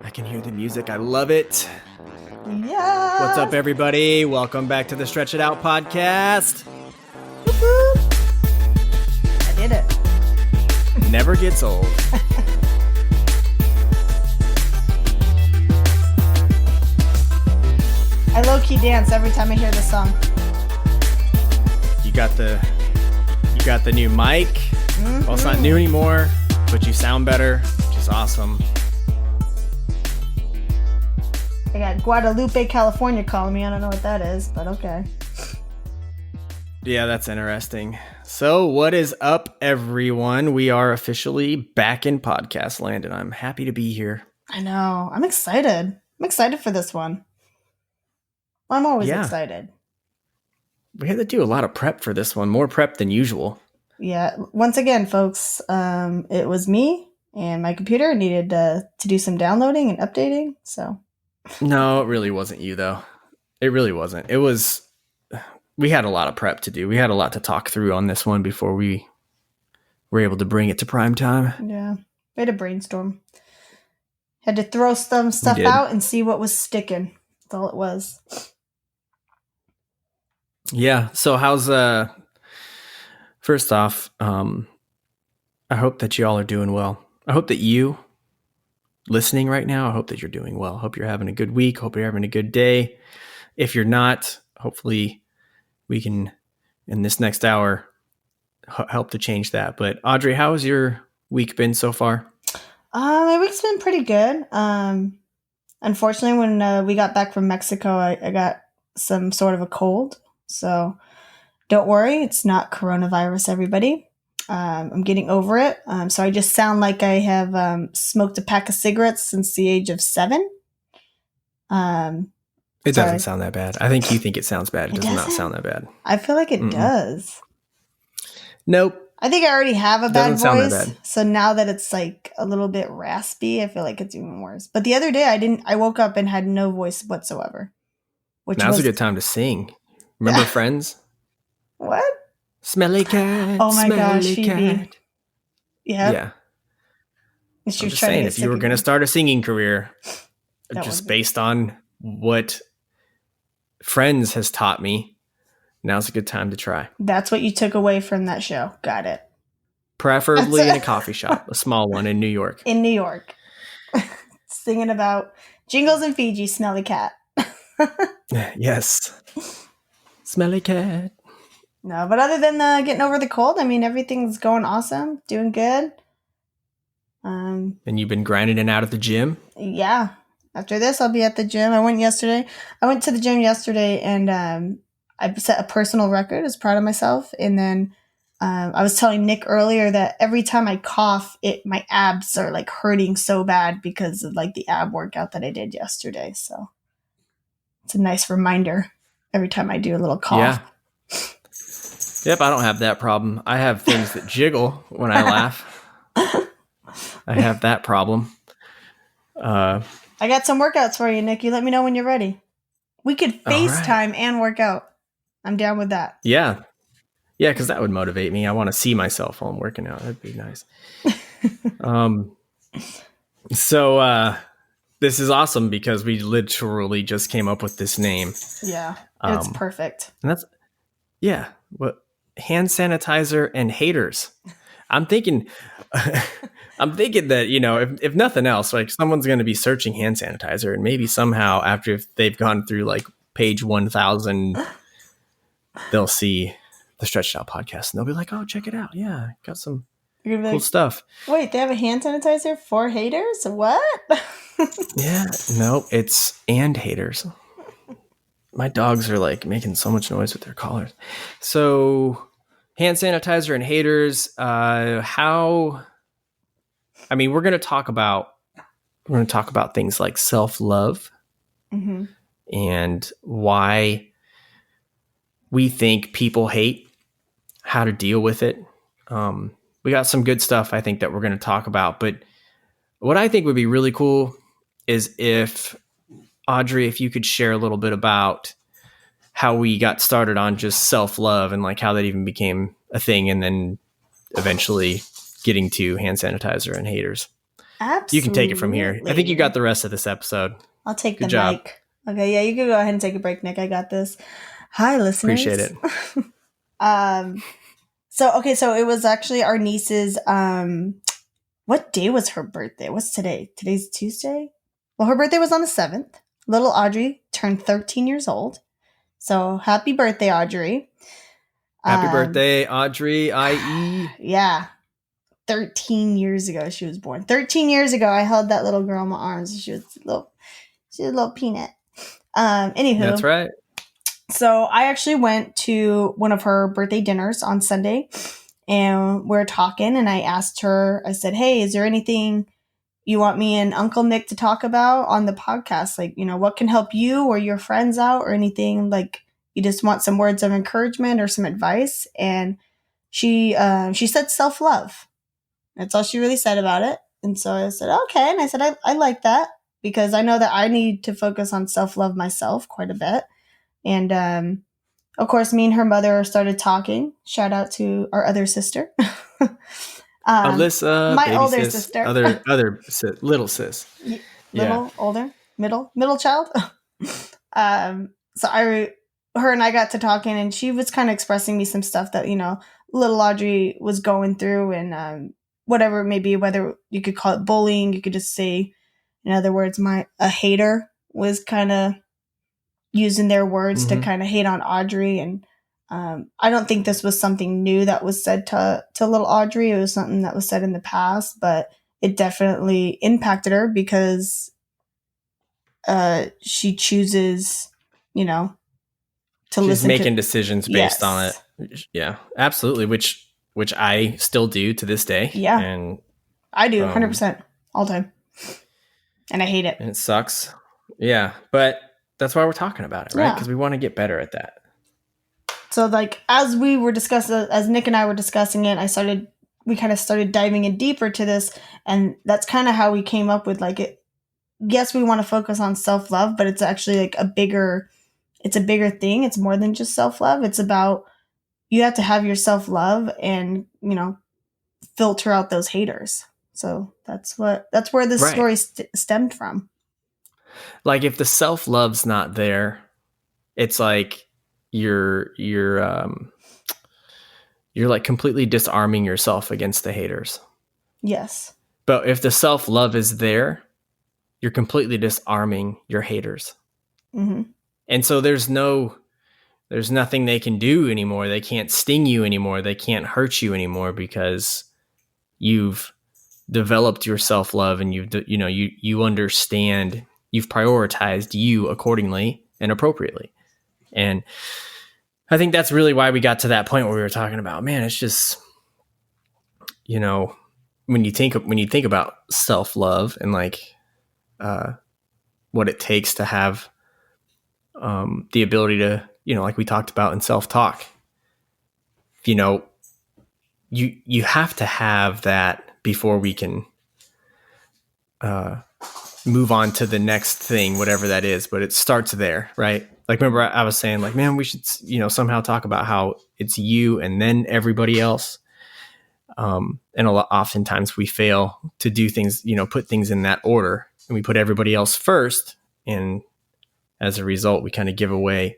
I can hear the music. I love it. Yeah. What's up, everybody? Welcome back to the Stretch It Out podcast. Woo-hoo. I did it. Never gets old. I low-key dance every time I hear this song. You got the new mic. Mm-hmm. Well, it's not new anymore, but you sound better, which is awesome. I got Guadalupe, California calling me. I don't know what that is, but okay. Yeah, that's interesting. So what is up, everyone? We are officially back in Podcastland, and I'm happy to be here. I know. I'm excited. I'm excited for this one. I'm always excited. We had to do a lot of prep for this one, more prep than usual. Yeah. Once again, folks, it was me and my computer needed to do some downloading and updating. So. No, it really wasn't you, though. It really wasn't. It was. We had a lot of prep to do. We had a lot to talk through on this one before we were able to bring it to prime time. Yeah. We had to brainstorm. Had to throw some stuff out and see what was sticking. That's all it was. Yeah. So how's first off, I hope that you all are doing well. I hope that you listening right now, I hope that you're doing well. Hope you're having a good week. Hope you're having a good day. If you're not, hopefully we can, in this next hour, help to change that. But Audrey, how has your week been so far? My week's been pretty good. Unfortunately, when we got back from Mexico, I got some sort of a cold. So don't worry, it's not coronavirus, everybody. I'm getting over it. So I just sound like I have smoked a pack of cigarettes since the age of 7. It doesn't sound that bad. I think you think it sounds bad. It does not sound that bad. I feel like it does. Nope. I think I already have a bad voice. So now that it's like a little bit raspy, I feel like it's even worse. But the other day I woke up and had no voice whatsoever. Now's a good time to sing. Remember Friends? What? Smelly cat. Oh my gosh, Phoebe. Cat. Yeah. I'm just saying, if you were going to start a singing career, just based on what Friends has taught me, now's a good time to try. That's what you took away from that show. Got it. Preferably in a coffee shop, a small one in New York. In New York. Singing about Jingles and Fiji, smelly cat. Yes. Smelly cat. No, but other than getting over the cold, I mean, everything's going awesome. Doing good. And you've been grinding it out at the gym? Yeah. After this, I'll be at the gym. I went to the gym yesterday, and I set a personal record. I was proud of myself. And then I was telling Nick earlier that every time I cough, my abs are like hurting so bad because of like the ab workout that I did yesterday. So it's a nice reminder every time I do a little cough. Yeah. Yep, I don't have that problem. I have things that jiggle when I laugh. I have that problem. I got some workouts for you, Nick. You let me know when you're ready. We could FaceTime and work out. I'm down with that. Yeah. Yeah, because that would motivate me. I want to see myself while I'm working out. That'd be nice. So this is awesome because we literally just came up with this name. Yeah, it's perfect. And that's, what hand sanitizer and haters. I'm thinking that, if nothing else, like someone's going to be searching hand sanitizer, and maybe somehow after if they've gone through like page 1000, they'll see the Stretched Out podcast and they'll be like, oh, check it out. Yeah, got some cool stuff. Wait, they have a hand sanitizer for haters? What? Yeah, no, it's and haters. My dogs are like making so much noise with their collars. So hand sanitizer and haters, we're going to talk about things like self-love and why we think people hate, how to deal with it. We got some good stuff I think that we're going to talk about, but what I think would be really cool is if Audrey, if you could share a little bit about how we got started on just self-love and like how that even became a thing, and then eventually getting to hand sanitizer and haters. Absolutely. You can take it from here. I think you got the rest of this episode. I'll take Good the job. mic. Okay, yeah, you can go ahead and take a break, Nick. I got this. Hi, listeners. Appreciate it. So it was actually our niece's, what day was her birthday? What's today? Today's Tuesday? Well, her birthday was on the 7th. Little Audrey turned 13 years old. So happy birthday, Audrey. Happy birthday, Audrey, IE. Yeah. 13 years ago she was born. 13 years ago I held that little girl in my arms. She was a little peanut. Anywho. That's right. So I actually went to one of her birthday dinners on Sunday, and we're talking, and I asked her, I said, hey, is there anything you want me and Uncle Nick to talk about on the podcast? Like, what can help you or your friends out, or anything, like you just want some words of encouragement or some advice? And she said self-love. That's all she really said about it. And so I said, okay. And I said, I like that, because I know that I need to focus on self-love myself quite a bit. And, of course, me and her mother started talking. Shout out to our other sister. Alyssa, my baby older sis, sister. other sis, little sis. Older, middle child. So her and I got to talking, and she was kind of expressing me some stuff that, little Audrey was going through, and, whatever it may be, whether you could call it bullying, you could just say, in other words, a hater was kind of using their words to kind of hate on Audrey. And I don't think this was something new that was said to little Audrey. It was something that was said in the past, but it definitely impacted her, because she chooses, to She's listen. She's making decisions based on it. Yeah, absolutely. Which I still do to this day. Yeah, and I do 100% all the time, and I hate it. And it sucks. Yeah, but that's why we're talking about it, right? Because we want to get better at that. So, like, as we were discussing, as Nick and I were discussing it, we kind of started diving in deeper to this, and that's kind of how we came up with, like, it. Yes, we want to focus on self-love, but it's actually like a bigger thing. It's more than just self-love. It's about, you have to have your self-love and, filter out those haters. So that's where this story stemmed from. Like, if the self-love's not there, it's like you're like completely disarming yourself against the haters. Yes. But if the self-love is there, you're completely disarming your haters. Mm-hmm. And so there's nothing they can do anymore. They can't sting you anymore. They can't hurt you anymore, because you've developed your self-love, and you understand, you've prioritized you accordingly and appropriately. And I think that's really why we got to that point where we were talking about, man, it's just, when you think about self-love and like what it takes to have the ability to, like we talked about in self-talk, you have to have that before we can move on to the next thing, whatever that is. But it starts there, right? Like, remember I was saying, like, man, we should, somehow talk about how it's you and then everybody else. And oftentimes we fail to do things, put things in that order, and we put everybody else first. And as a result, we kind of give away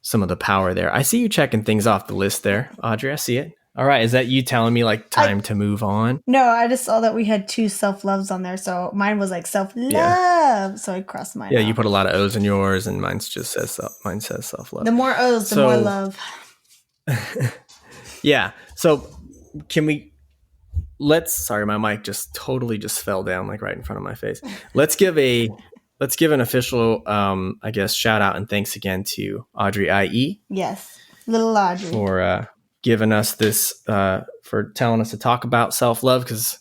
some of the power there. I see you checking things off the list there, Audrey. I see it. All right. Is that you telling me like time to move on? No, I just saw that we had 2 self-loves on there. So mine was like self-love. Yeah. So I crossed mine out. You put a lot of O's in yours, and mine says self-love. The more O's, the more love. Yeah. So sorry, my mic just totally fell down like right in front of my face. Let's give an official, I guess, shout out and thanks again to Audrey IE. Yes. Little Audrey. For giving us this, for telling us to talk about self-love, because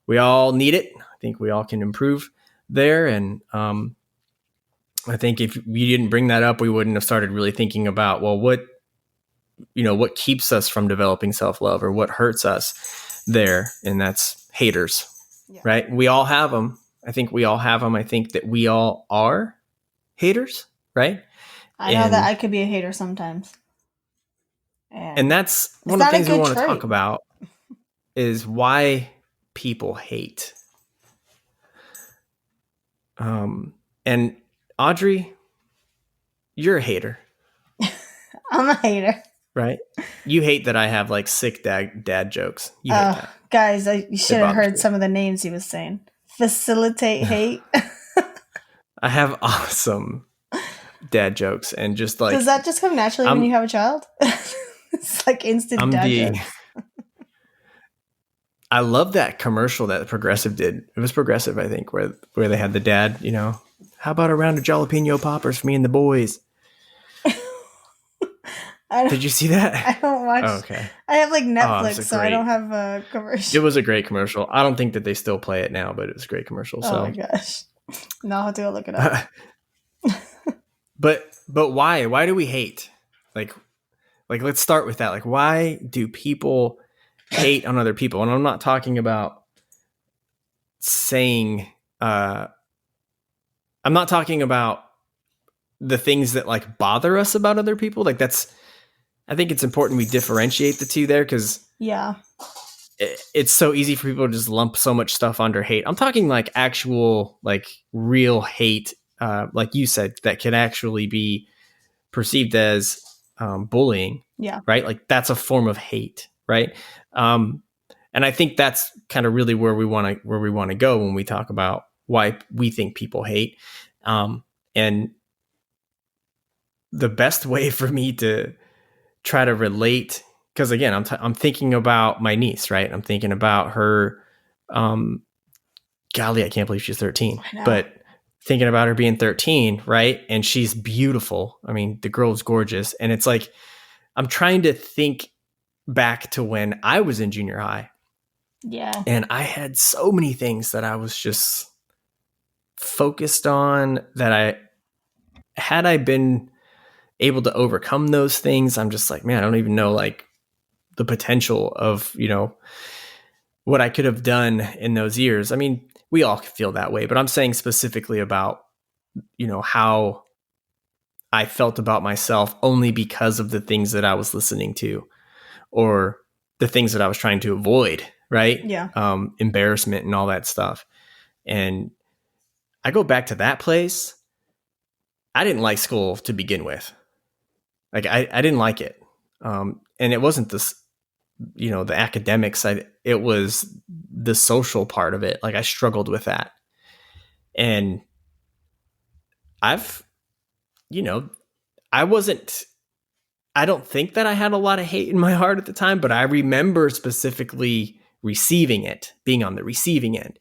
we all need it. I think we all can improve there. And I think if we didn't bring that up, we wouldn't have started really thinking about, well, what keeps us from developing self-love, or what hurts us there. And that's haters, right? We all have them. I think we all have them. I think that we all are haters, right? I know that I could be a hater sometimes. And that's one of the things we want to talk about, is why people hate. And Audrey, you're a hater. I'm a hater. Right? You hate that I have like sick dad jokes. You hate that. Guys, you should have heard some of the names he was saying. Facilitate hate. I have awesome dad jokes, and just like, does that just come naturally when you have a child? It's like instant dad jokes. I love that commercial that Progressive did. It was Progressive, I think, where they had the dad, you know, how about a round of jalapeno poppers for me and the boys? Did you see that? I don't watch. Oh, okay. I have like Netflix, so I don't have a commercial. It was a great commercial. I don't think that they still play it now, but it was a great commercial. Oh my gosh. Now I'll have to go look it up. But why? Why do we hate? Like let's start with that. Like, why do people hate on other people? And I'm not talking about saying, I'm not talking about the things that like bother us about other people. Like I think it's important we differentiate the two there, because it's so easy for people to just lump so much stuff under hate. I'm talking like actual, like real hate, like you said, that can actually be perceived as bullying. Yeah. Right. Like that's a form of hate. Right. And I think that's kind of really where we want to go when we talk about why we think people hate. And the best way for me to try to relate, because again, I'm thinking about my niece, right? I'm thinking about her. Golly, I can't believe she's 13. But thinking about her being 13, right? And she's beautiful. I mean, the girl's gorgeous, and it's like I'm trying to think back to when I was in junior high. Yeah. And I had so many things that I was just focused on that had I been able to overcome those things, I'm just like, man, I don't even know like the potential of, you know, what I could have done in those years. I mean, we all feel that way, but I'm saying specifically about, you know, how I felt about myself only because of the things that I was listening to, or the things that I was trying to avoid. Right. Yeah. Embarrassment and all that stuff. And I go back to that place. I didn't like school to begin with. Like I didn't like it. And it wasn't this, you know, the academics. It was the social part of it. Like I struggled with that. And you know, I don't think that I had a lot of hate in my heart at the time, but I remember specifically receiving it, being on the receiving end.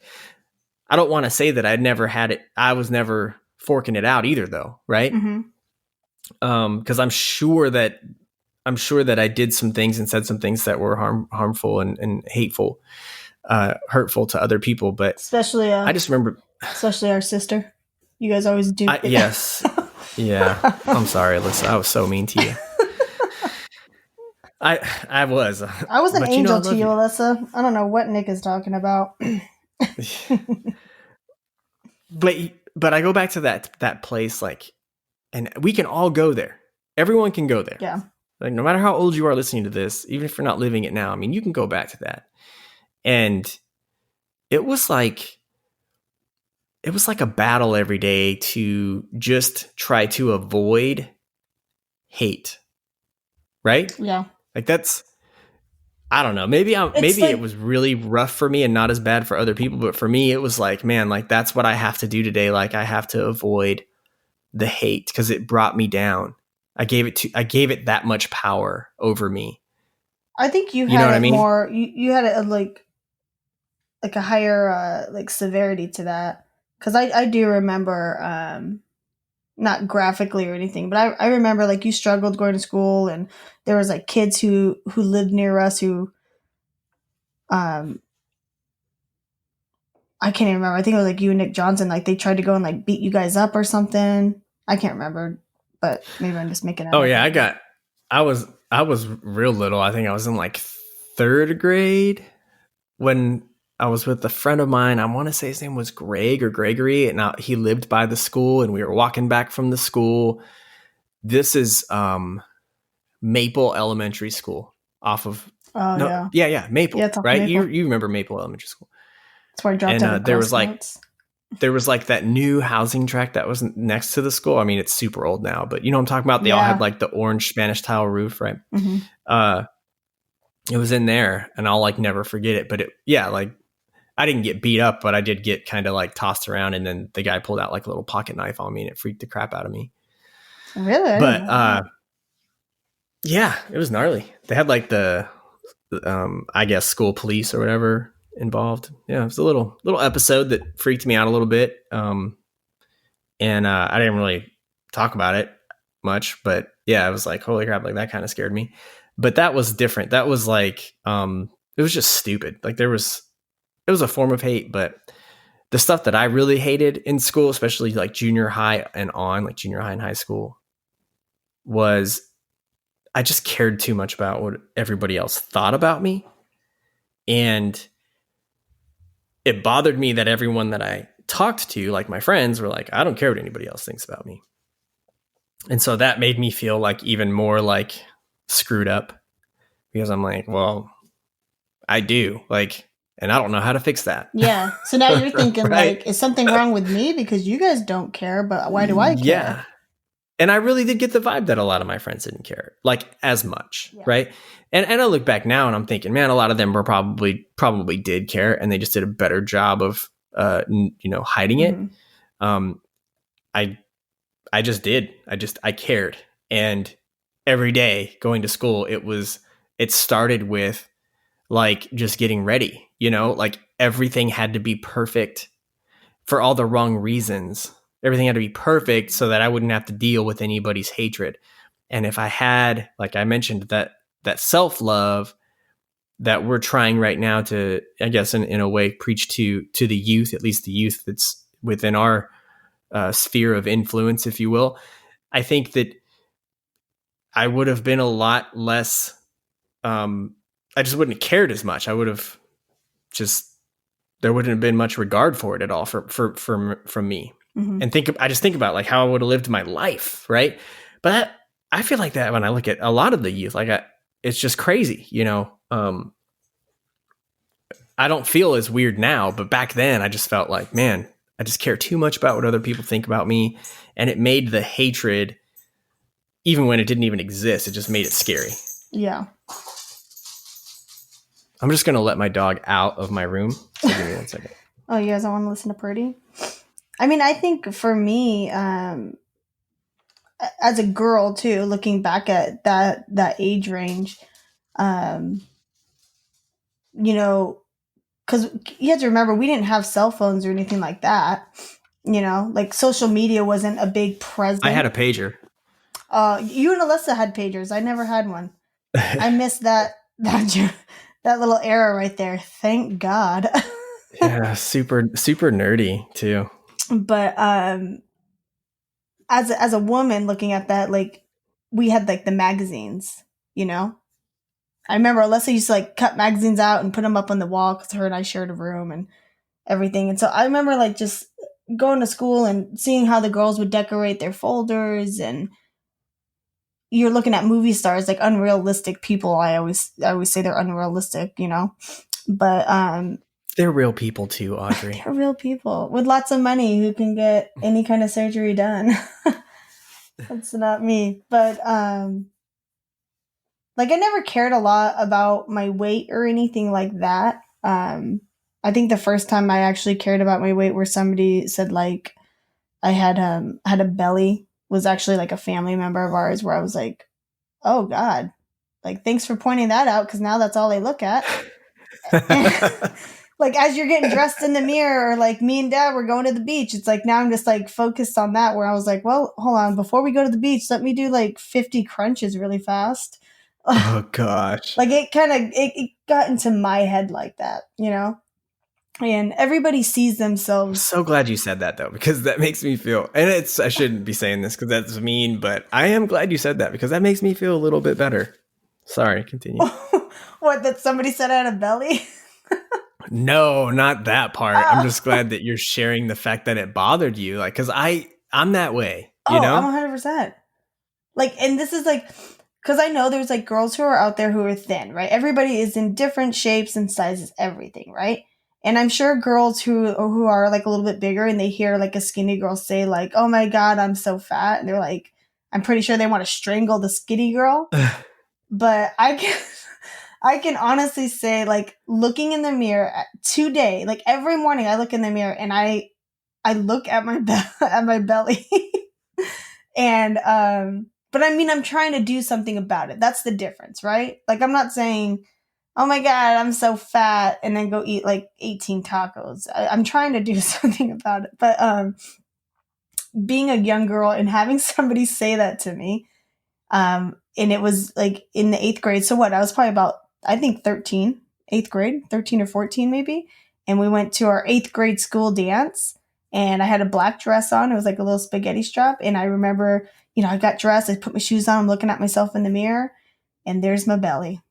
I don't want to say that I'd never had it. I was never forking it out either, though. Right. Mm-hmm. 'Cause I'm sure that I did some things and said some things that were harmful and hateful, hurtful to other people. But especially, I just remember, especially our sister. You guys always do. Yes. Yeah. I'm sorry, Alyssa. I was so mean to you. I was an angel to you, Alyssa. I don't know what Nick is talking about. But I go back to that place, like, and we can all go there. Everyone can go there. Yeah. Like no matter how old you are listening to this, even if you're not living it now, I mean, you can go back to that. And it was like a battle every day to just try to avoid hate. Right? Yeah. Like that's, I don't know. Maybe it was really rough for me and not as bad for other people, but for me, it was like, man, like that's what I have to do today. Like I have to avoid the hate because it brought me down. I gave it that much power over me. I think you had more. You had a like a higher like severity to that, because I do remember, not graphically or anything, but I remember like you struggled going to school, and there was like kids who lived near us who, I can't even remember. I think it was like you and Nick Johnson. Like they tried to go and like beat you guys up or something. I can't remember, but maybe I'm just making it up. Oh yeah, I was real little. I think I was in like 3rd grade when I was with a friend of mine. I want to say his name was Greg or Gregory, and he lived by the school, and we were walking back from the school. This is Maple Elementary School off of. Oh no, yeah, Maple. Yeah, right. Maple. You remember Maple Elementary School? That's where I dropped out. And there was like, there was like that new housing tract that was next to the school. I mean, it's super old now, but you know what I'm talking about? They all had like the orange Spanish tile roof, right? Mm-hmm. It was in there, and I'll like never forget it. But like I didn't get beat up, but I did get kind of like tossed around, and then the guy pulled out like a little pocket knife on me, and it freaked the crap out of me. Really? But yeah, it was gnarly. They had like the I guess school police or whatever involved. Yeah, it was a little episode that freaked me out a little bit. And I didn't really talk about it much, but yeah, I was like, holy crap, like that kind of scared me. But that was different. That was like, it was just stupid. Like it was a form of hate, but the stuff that I really hated in school, especially like junior high and on, like junior high and high school, was I just cared too much about what everybody else thought about me. And it bothered me that everyone that I talked to, like my friends, were like, I don't care what anybody else thinks about me. And so that made me feel like even more like screwed up, because I'm like, well, I do, like, and I don't know how to fix that. Yeah. So now you're thinking right? Like, is something wrong with me because you guys don't care, but why do I care? Yeah. And I really did get the vibe that a lot of my friends didn't care like as much. Yeah. Right. And I look back now and I'm thinking, man, a lot of them were probably did care, and they just did a better job of, hiding it. I just did. I cared. And every day going to school, it started with like just getting ready, like everything had to be perfect for all the wrong reasons. Everything had to be perfect so that I wouldn't have to deal with anybody's hatred. And if I had, like I mentioned, that self-love that we're trying right now to, I guess, in a way, preach to the youth, at least the youth that's within our sphere of influence, if you will, I think that I would have been a lot less, I just wouldn't have cared as much. I would have there wouldn't have been much regard for it at all from me. Mm-hmm. And I just think about like how I would have lived my life. Right. But I feel like that when I look at a lot of the youth, like it's just crazy, I don't feel as weird now, but back then I just felt like, man, I just care too much about what other people think about me. And it made the hatred, even when it didn't even exist, it just made it scary. Yeah. I'm just going to let my dog out of my room. So give me 1 second. Oh, you guys don't want to listen to Purdy? I mean, I think for me, as a girl too, looking back at that age range, because you have to remember, we didn't have cell phones or anything like that. Like social media wasn't a big presence. I had a pager. You and Alyssa had pagers. I never had one. I missed that little era right there. Thank God. Yeah, super nerdy too. But as a woman looking at that, like we had like the magazines, I remember Alyssa used to like cut magazines out and put them up on the wall because her and I shared a room and everything. And so I remember like just going to school and seeing how the girls would decorate their folders, and you're looking at movie stars, like unrealistic people. I always say they're unrealistic, but they're real people too, Audrey. They're real people with lots of money who can get any kind of surgery done. That's not me. But like I never cared a lot about my weight or anything like that. I think the first time I actually cared about my weight where somebody said like I had a belly was actually like a family member of ours, where I was like, oh God, like thanks for pointing that out, because now that's all they look at. Like as you're getting dressed in the mirror, or like me and Dad were going to the beach, it's like now I'm just like focused on that, where I was like, well, hold on, before we go to the beach, let me do like 50 crunches really fast. Oh gosh. Like it got into my head like that, and everybody sees themselves. I'm so glad you said that though, because that makes me feel, and I shouldn't be saying this because that's mean, but I am glad you said that because that makes me feel a little bit better. Sorry, continue. What, that somebody said I had a belly? No, not that part. Oh. I'm just glad that you're sharing the fact that it bothered you. Like, cause I'm that way, I'm 100%. Like, and this is like, cause I know there's like girls who are out there who are thin, right? Everybody is in different shapes and sizes, everything, right? And I'm sure girls who are like a little bit bigger and they hear like a skinny girl say like, "Oh my God, I'm so fat." And they're like, I'm pretty sure they want to strangle the skinny girl. But I can honestly say, like, looking in the mirror today, like every morning I look in the mirror and I look at my at my belly. And but I mean, I'm trying to do something about it. That's the difference, right? Like, I'm not saying, "Oh my God, I'm so fat," and then go eat like 18 tacos. I'm trying to do something about it. But being a young girl and having somebody say that to me, and it was like in the 8th grade. So what? I was probably about, I think, 13, 8th grade, 13 or 14 maybe. And we went to our 8th grade school dance, and I had a black dress on. It was like a little spaghetti strap. And I remember, I got dressed, I put my shoes on, I'm looking at myself in the mirror, and there's my belly.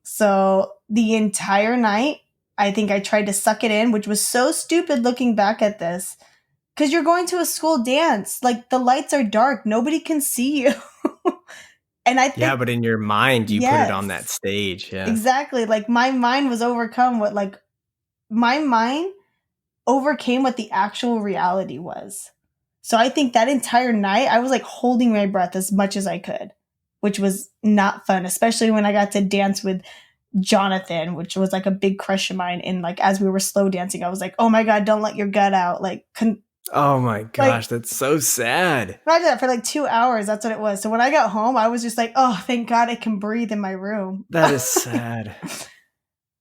So the entire night, I think I tried to suck it in, which was so stupid looking back at this. Because you're going to a school dance. Like, the lights are dark. Nobody can see you. And I think, yeah, but in your mind, you put it on that yes, stage. Yeah. exactly. Like, my mind was overcome with, like, my mind overcame what the actual reality was. So I think that entire night, I was like holding my breath as much as I could, which was not fun, especially when I got to dance with Jonathan, which was like a big crush of mine. And like, as we were slow dancing, I was like, "Oh my God, don't let your gut out." Like, Oh my gosh, like, that's so sad. imagine that for like 2 hours. That's what it was. So when I got home, I was just like, "Oh, thank God I can breathe in my room." That is sad.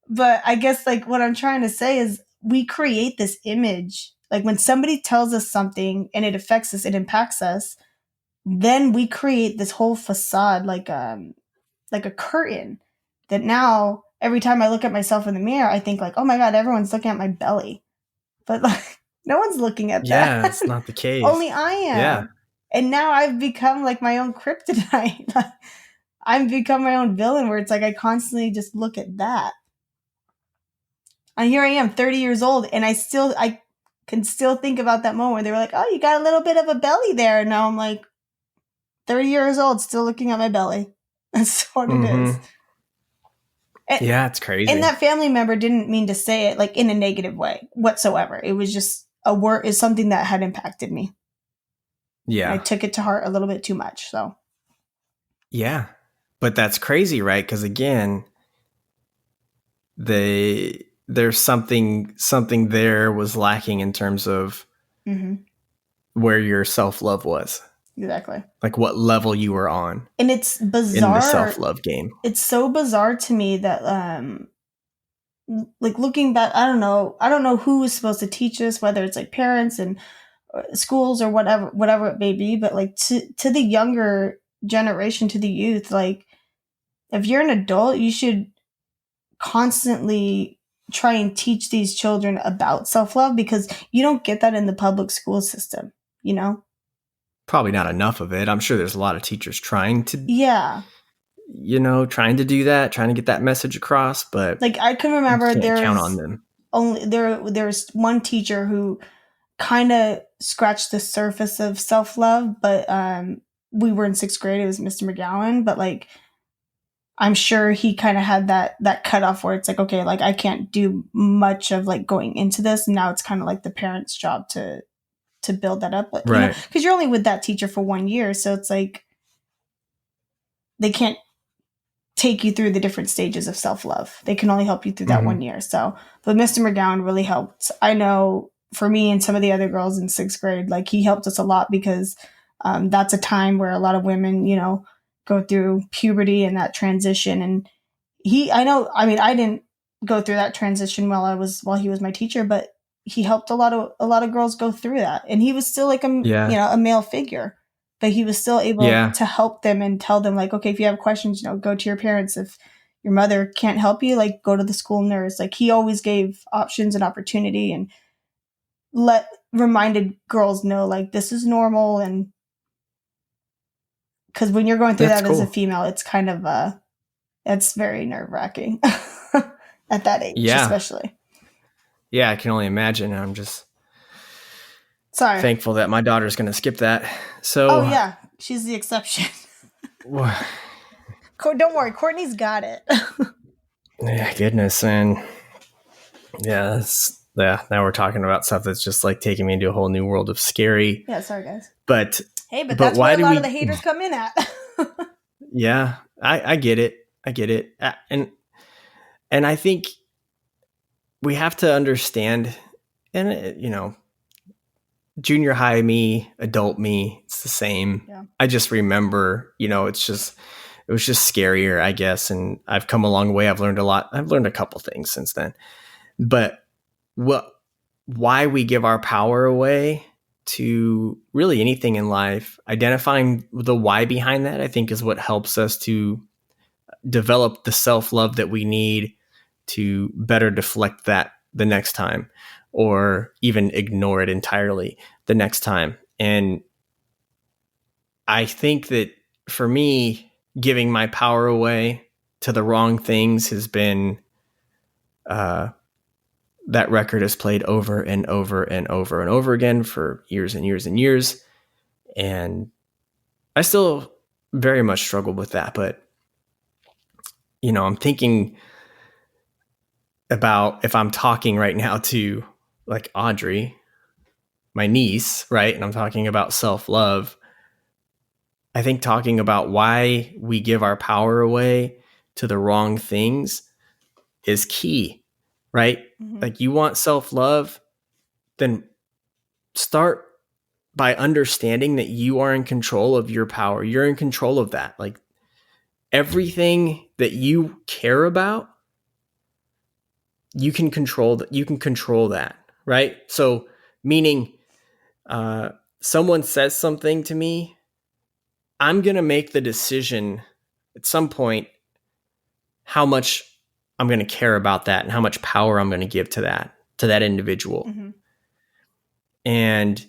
But I guess like what I'm trying to say is we create this image. Like, when somebody tells us something and it affects us, it impacts us, then we create this whole facade, like a curtain, that now every time I look at myself in the mirror, I think like, "Oh my God, everyone's looking at my belly." But like, no one's looking at that. Yeah, it's not the case. Only I Yeah. am. And now I've become like my own kryptonite. I've become my own villain, where it's like I constantly just look at that. And here I am, 30 years old, and I can still think about that moment where they were like, "Oh, you got a little bit of a belly there." And now I'm like 30 years old, still looking at my belly. That's what it is. And, Yeah, it's crazy. and that family member didn't mean to say it like in a negative way whatsoever. It was just a word, is something that had impacted me. Yeah. And I took it to heart a little bit too much. So yeah, but that's crazy, right? Because again, there's something there was lacking in terms of where your self-love was. Exactly. Like what level you were on. And it's bizarre. In the self-love game. It's so bizarre to me that like looking back, I don't know who is supposed to teach us, whether it's like parents and schools or whatever it may be, but like to the younger generation, to the youth, like, if you're an adult, you should constantly try and teach these children about self-love, because you don't get that in the public school system, Probably not enough of it. I'm sure there's a lot of teachers trying to trying to do that, trying to get that message across, but like, I can remember you can't count on them. There's one teacher who kind of scratched the surface of self-love, but we were in 6th grade. It was Mr. McGowan, but like, I'm sure he kind of had that cutoff where it's like, okay, like, I can't do much of like going into this. And now it's kind of like the parent's job to build that up, but, right? Because you're only with that teacher for 1 year, so it's like they can't take you through the different stages of self-love. They can only help you through that 1 year. So, but Mr. McGowan really helped. I know for me and some of the other girls in 6th grade, like, he helped us a lot, because that's a time where a lot of women, go through puberty and that transition. And I didn't go through that transition while he was my teacher, but he helped a lot of girls go through that. And he was still like a male figure, but he was still able to help them and tell them, like, okay, if you have questions, go to your parents. If your mother can't help you, like, go to the school nurse. Like, he always gave options and opportunity, and reminded girls know, like, this is normal. And because when you're going through that as a female, it's kind of it's very nerve-wracking at that age, especially. Yeah, I can only imagine. I'm just sorry, thankful that my daughter's going to skip that. So, oh yeah, she's the exception. Don't worry, Courtney's got it. Yeah, goodness, and Yeah, now we're talking about stuff that's just like taking me into a whole new world of scary. Yeah, sorry guys. But But that's why where a do lot we? of the haters come in at. Yeah, I get it. I get it. And I think we have to understand, and junior high me, adult me, it's the same. Yeah. I just remember, it was just scarier, I guess. And I've come a long way. I've learned a lot. I've learned a couple things since then. But why we give our power away to really anything in life, identifying the why behind that, I think is what helps us to develop the self-love that we need to better deflect that the next time, or even ignore it entirely the next time. And I think that for me, giving my power away to the wrong things has been, that record has played over and over and over and over again for years and years and years. And I still very much struggle with that. But, I'm thinking about if I'm talking right now to like Audrey, my niece, right? And I'm talking about self-love. I think talking about why we give our power away to the wrong things is key, right? Mm-hmm. Like you want self-love, then start by understanding that you are in control of your power. You're in control of that. Like everything that you care about, you can control that, right? So meaning someone says something to me, I'm going to make the decision at some point how much I'm going to care about that and how much power I'm going to give to that individual. Mm-hmm. And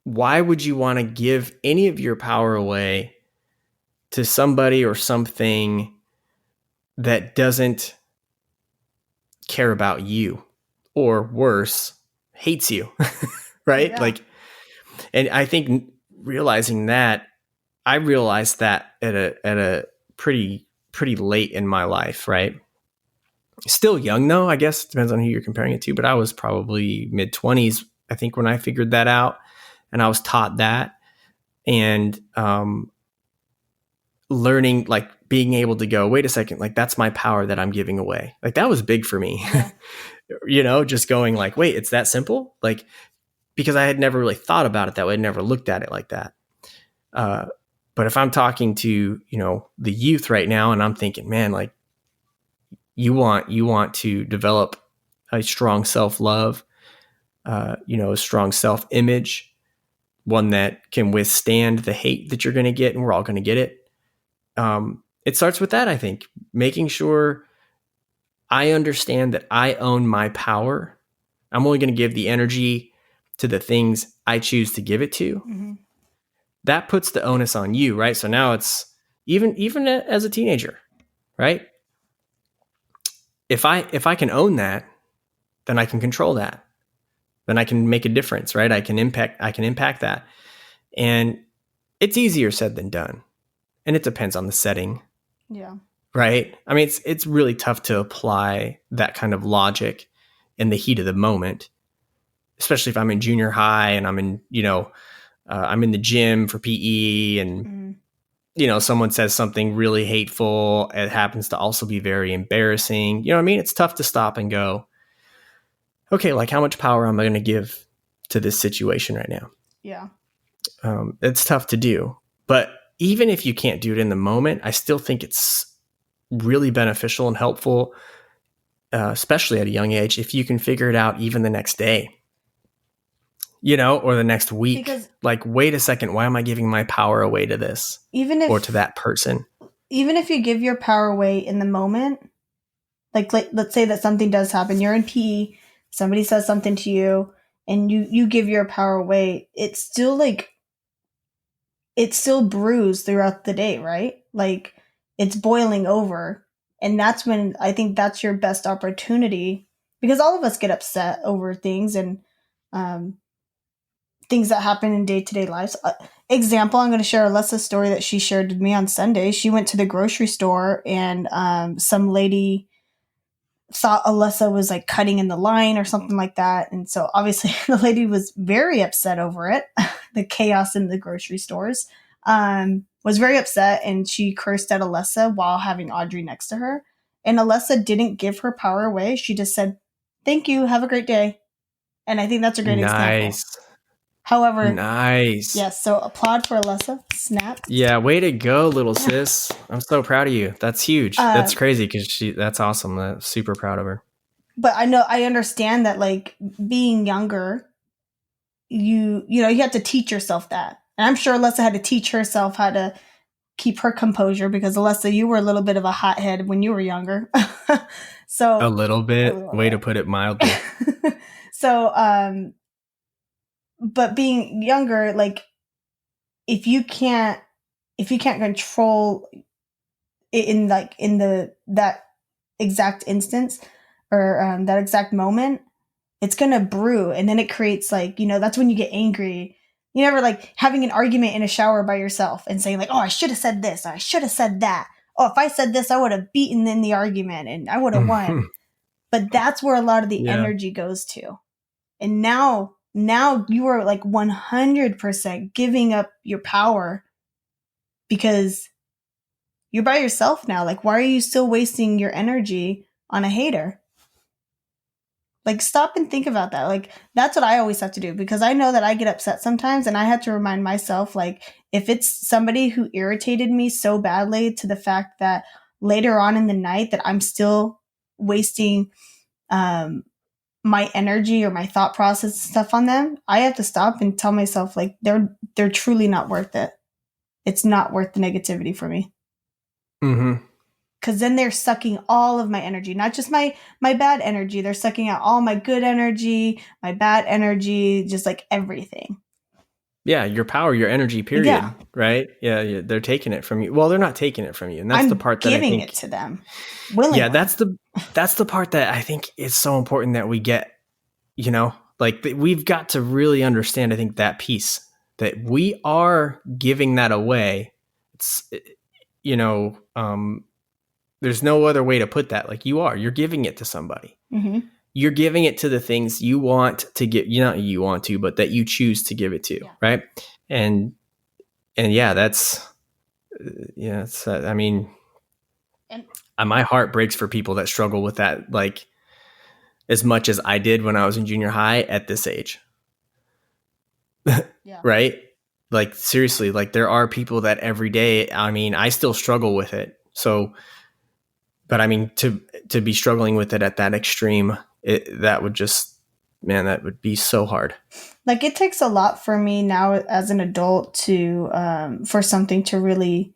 why would you want to give any of your power away to somebody or something that doesn't care about you, or worse, hates you, right? Yeah. Like, and I think realizing that, I realized that at a pretty late in my life, right? Still young though, I guess. Depends on who you're comparing it to, but I was probably mid-20s, I think, when I figured that out. And I was taught that. And learning, like being able to go, wait a second, like that's my power that I'm giving away. Like that was big for me. Yeah. Just going like, wait, it's that simple? Like, because I had never really thought about it that way. I'd never looked at it like that. But if I'm talking to, the youth right now, and I'm thinking, man, like you want to develop a strong self-love, a strong self-image, one that can withstand the hate that you're going to get, and we're all going to get it. It starts with that, I think, making sure I understand that I own my power. I'm only going to give the energy to the things I choose to give it to. Mm-hmm. That puts the onus on you, right? So now it's even as a teenager, right? If I can own that, then I can control that. Then I can make a difference, right? I can impact that. And it's easier said than done. And it depends on the setting. Yeah. Right? I mean, it's really tough to apply that kind of logic in the heat of the moment, especially if I'm in junior high and I'm in, I'm in the gym for PE and, someone says something really hateful. It happens to also be very embarrassing. You know what I mean? It's tough to stop and go, okay, like how much power am I going to give to this situation right now? Yeah. It's tough to do. But even if you can't do it in the moment, I still think it's really beneficial and helpful, especially at a young age, if you can figure it out even the next day, or the next week. Because, like, wait a second, why am I giving my power away to this or to that person? Even if you give your power away in the moment, like let's say that something does happen, you're in PE, somebody says something to you, and you give your power away, it's still bruised throughout the day, right? Like it's boiling over. And that's when I think that's your best opportunity, because all of us get upset over things and things that happen in day-to-day lives. Example, I'm going to share Alessa's story that she shared with me on Sunday. She went to the grocery store and some lady thought Alyssa was like cutting in the line or something like that. And so obviously the lady was very upset over it. The chaos in the grocery stores, was very upset, and she cursed at Alyssa while having Audrey next to her. And Alyssa didn't give her power away. She just said, "Thank you. Have a great day." And I think that's a great example. Nice. However, Nice. yes, so applaud for Alyssa. Snap. Yeah, way to go, little sis. I'm so proud of you. That's huge. That's crazy because that's awesome. I'm super proud of her. But I understand that, like, being younger, you have to teach yourself that. And I'm sure Alyssa had to teach herself how to keep her composure, because Alyssa, you were a little bit of a hothead when you were younger. So a little bit. Way to put it mildly. So, but being younger, like, if you can't control it in that exact instance, or that exact moment, it's gonna brew, and then it creates, like, that's when you get angry. You never, like, having an argument in a shower by yourself and saying, like, "Oh, I should have said this, or I should have said that. Oh, if I said this, I would have beaten in the argument and I would have won." But that's where a lot of the energy goes to. And now you are, like, 100% giving up your power because you're by yourself now. Like, why are you still wasting your energy on a hater? Like, stop and think about that. Like, that's what I always have to do, because I know that I get upset sometimes, and I have to remind myself, like, if it's somebody who irritated me so badly to the fact that later on in the night that I'm still wasting my energy or my thought process and stuff on them, I have to stop and tell myself, like, they're truly not worth it. It's not worth the negativity for me. Mm-hmm. Because then they're sucking all of my energy, not just my bad energy. They're sucking out all my good energy, my bad energy, just, like, everything. Yeah, your power, your energy, period. Yeah. Right? Yeah, they're taking it from you. Well, they're not taking it from you, and that's the part that I think, giving it to them willingly. Yeah, that's the part that I think is so important that we get. Like, we've got to really understand, I think, that piece, that we are giving that away. It's, there's no other way to put that. Like, you're giving it to somebody. Mm-hmm. You're giving it to the things you want to give, not you want to, but that you choose to give it to. Yeah. Right. And yeah, that's, it's, I mean, my heart breaks for people that struggle with that, like, as much as I did when I was in junior high at this age. Yeah. Right. Like, seriously, like, there are people that every day, I mean, I still struggle with it. So, but I mean, to be struggling with it at that extreme, that would just, man, that would be so hard. Like, it takes a lot for me now as an adult to, for something to really,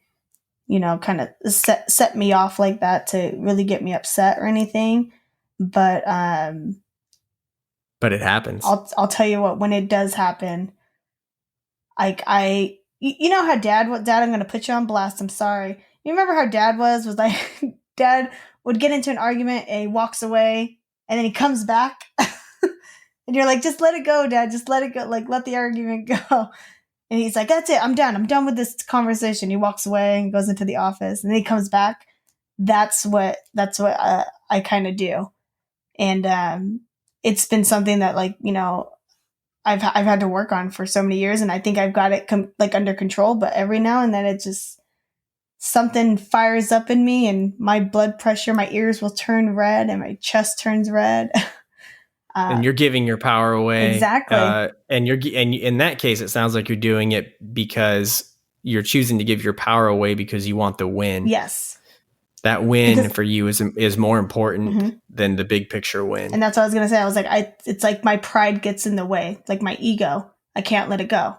kind of set me off like that, to really get me upset or anything. But it happens. I'll tell you what, when it does happen, like, you know how Dad, I'm going to put you on blast. I'm sorry. You remember how Dad was like, Dad would get into an argument and he walks away and then he comes back and you're like, "Just let it go, Dad. Just let it go. Like, let the argument go." And he's like, "That's it. I'm done. I'm done with this conversation." He walks away and goes into the office, and then he comes back. That's what I kind of do. And it's been something that, like, I've had to work on for so many years, and I think I've got it like under control. But every now and then, it just, something fires up in me, and my blood pressure, my ears will turn red, and my chest turns red. And you're giving your power away. Exactly. And in that case, it sounds like you're doing it because you're choosing to give your power away because you want the win. Yes. That win for you is more important mm-hmm. than the big picture win. And that's what I was going to say. I was like, it's like my pride gets in the way, like my ego. I can't let it go.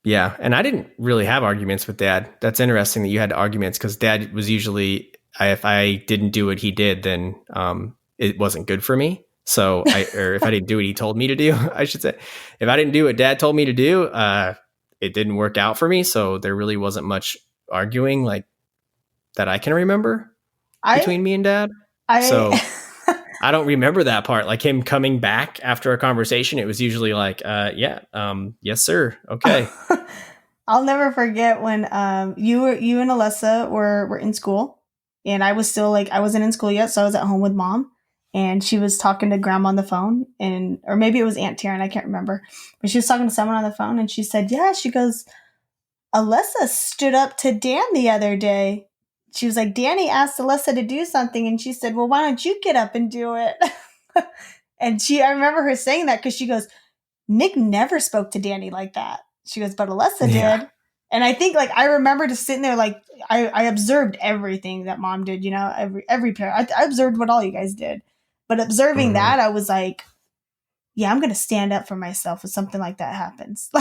Yeah. And I didn't really have arguments with Dad. That's interesting that you had arguments, because Dad was usually, if I didn't do what he did, then it wasn't good for me. So or if I didn't do what he told me to do, I should say, if I didn't do what Dad told me to do, it didn't work out for me. So there really wasn't much arguing, like, that I can remember between me and Dad. So I don't remember that part. Like, him coming back after a conversation, it was usually like, yes, sir. Okay. I'll never forget when you and Alyssa were in school, And I was still like, I wasn't in school yet, so I was at home with mom. And she was talking to grandma on the phone, or maybe it was Aunt Taryn, I can't remember. But she was talking to someone on the phone, and she said, yeah, she goes, Alyssa stood up to Dan the other day. She was like, Danny asked Alyssa to do something, and she said, well, why don't you get up and do it? And I remember her saying that because she goes, Nick never spoke to Danny like that. She goes, but Alyssa did. And I think, like, I remember just sitting there, like, I observed everything that mom did, you know, every pair. I observed what all you guys did. But observing that, I was like, yeah, I'm going to stand up for myself if something like that happens.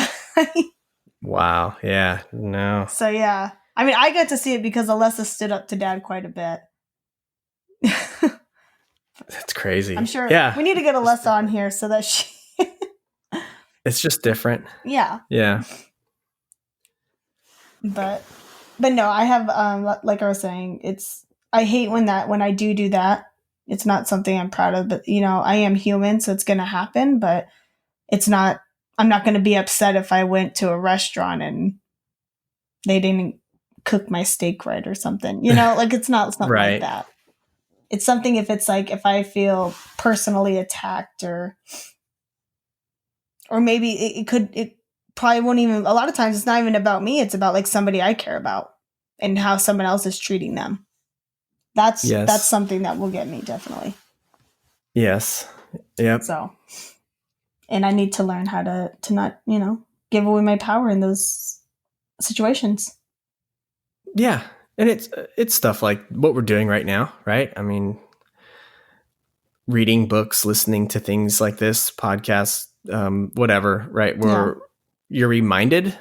Wow. Yeah. No. So, yeah. I mean, I got to see it because Alyssa stood up to Dad quite a bit. That's crazy. I'm sure. Yeah. We need to get Alyssa on here so that she... It's just different. Yeah. Yeah. But no, I have, like I was saying, I hate when I do that. It's not something I'm proud of, but, you know, I am human, so it's going to happen, but I'm not going to be upset if I went to a restaurant and they didn't cook my steak right or something, you know, like it's not something right. Like that. It's something if I feel personally attacked or maybe it probably won't even, a lot of times it's not even about me. It's about like somebody I care about and how someone else is treating them. That's something that will get me, definitely. Yes. Yep. So, and I need to learn how to not, you know, give away my power in those situations. Yeah. And it's stuff like what we're doing right now, right? I mean, reading books, listening to things like this, podcasts, whatever, right? Where you're reminded,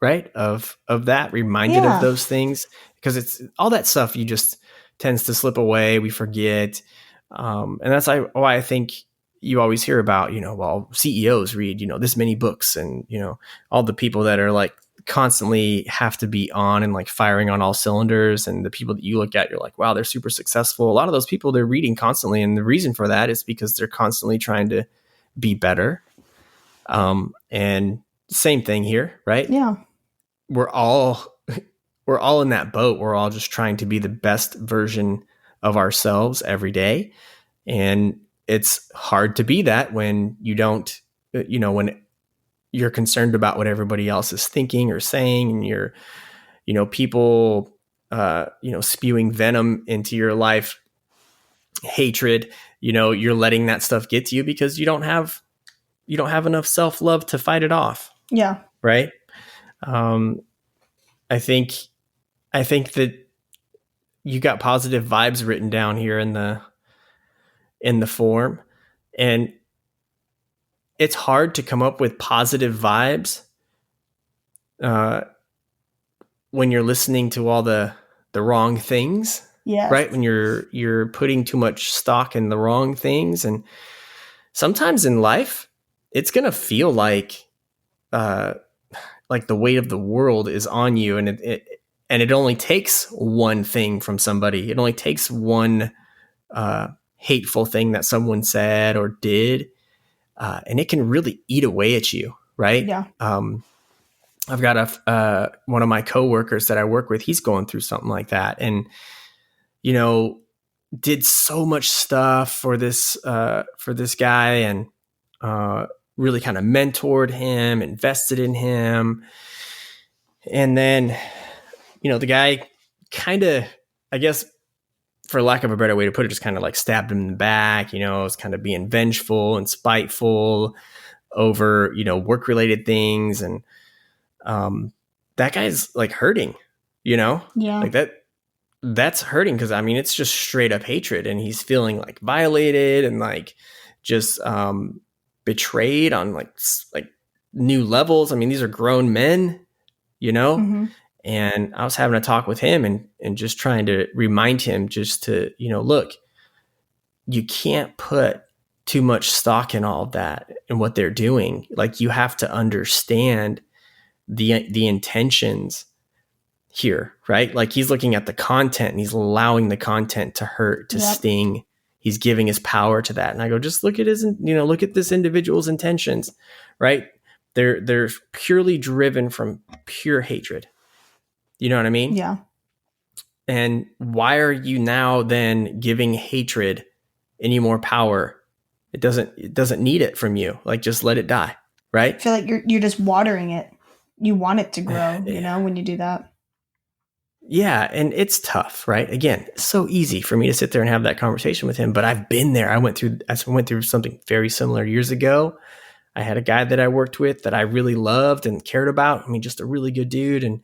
right, of that, reminded of those things, because it's all that stuff you just tends to slip away. We forget. And that's why I think you always hear about, you know, well, CEOs read, you know, this many books, and, you know, all the people that are like constantly have to be on and like firing on all cylinders. And the people that you look at, you're like, wow, they're super successful. A lot of those people, they're reading constantly. And the reason for that is because they're constantly trying to be better. And same thing here, right? Yeah. We're all in that boat. We're all just trying to be the best version of ourselves every day. And it's hard to be that when you don't, you know, when you're concerned about what everybody else is thinking or saying, and you're, you know, people, you know, spewing venom into your life, hatred, you know, you're letting that stuff get to you because you don't have enough self-love to fight it off. Yeah. Right. I think that you got positive vibes written down here in the form, and it's hard to come up with positive vibes when you're listening to all the wrong things. Yes. Right. When you're putting too much stock in the wrong things. And sometimes in life, it's going to feel like the weight of the world is on you. And it only takes one thing from somebody. It only takes one hateful thing that someone said or did. And it can really eat away at you. Right. Yeah. I've got one of my coworkers that I work with. He's going through something like that. And, you know, did so much stuff for this guy, and really kind of mentored him, invested in him. And then, you know, the guy kind of, I guess, for lack of a better way to put it, just kind of like stabbed him in the back, you know, it's kind of being vengeful and spiteful over, you know, work-related things. And that guy's like hurting, you know? Yeah. Like that's hurting, because I mean, it's just straight up hatred, and he's feeling like violated and like just betrayed on like new levels. I mean, these are grown men, you know? Mm-hmm. And I was having a talk with him and just trying to remind him just to, you know, look, you can't put too much stock in all of that and what they're doing. Like, you have to understand the intentions here, right? Like, he's looking at the content and he's allowing the content to hurt, to sting. He's giving his power to that. And I go, just look at look at this individual's intentions, right? They're purely driven from pure hatred. You know what I mean? Yeah. And why are you now then giving hatred any more power? It doesn't need it from you. Like, just let it die, right? I feel like you're just watering it. You want it to grow, when you do that. Yeah, and it's tough, right? Again, it's so easy for me to sit there and have that conversation with him, but I've been there. I went through something very similar years ago. I had a guy that I worked with that I really loved and cared about. I mean, just a really good dude, and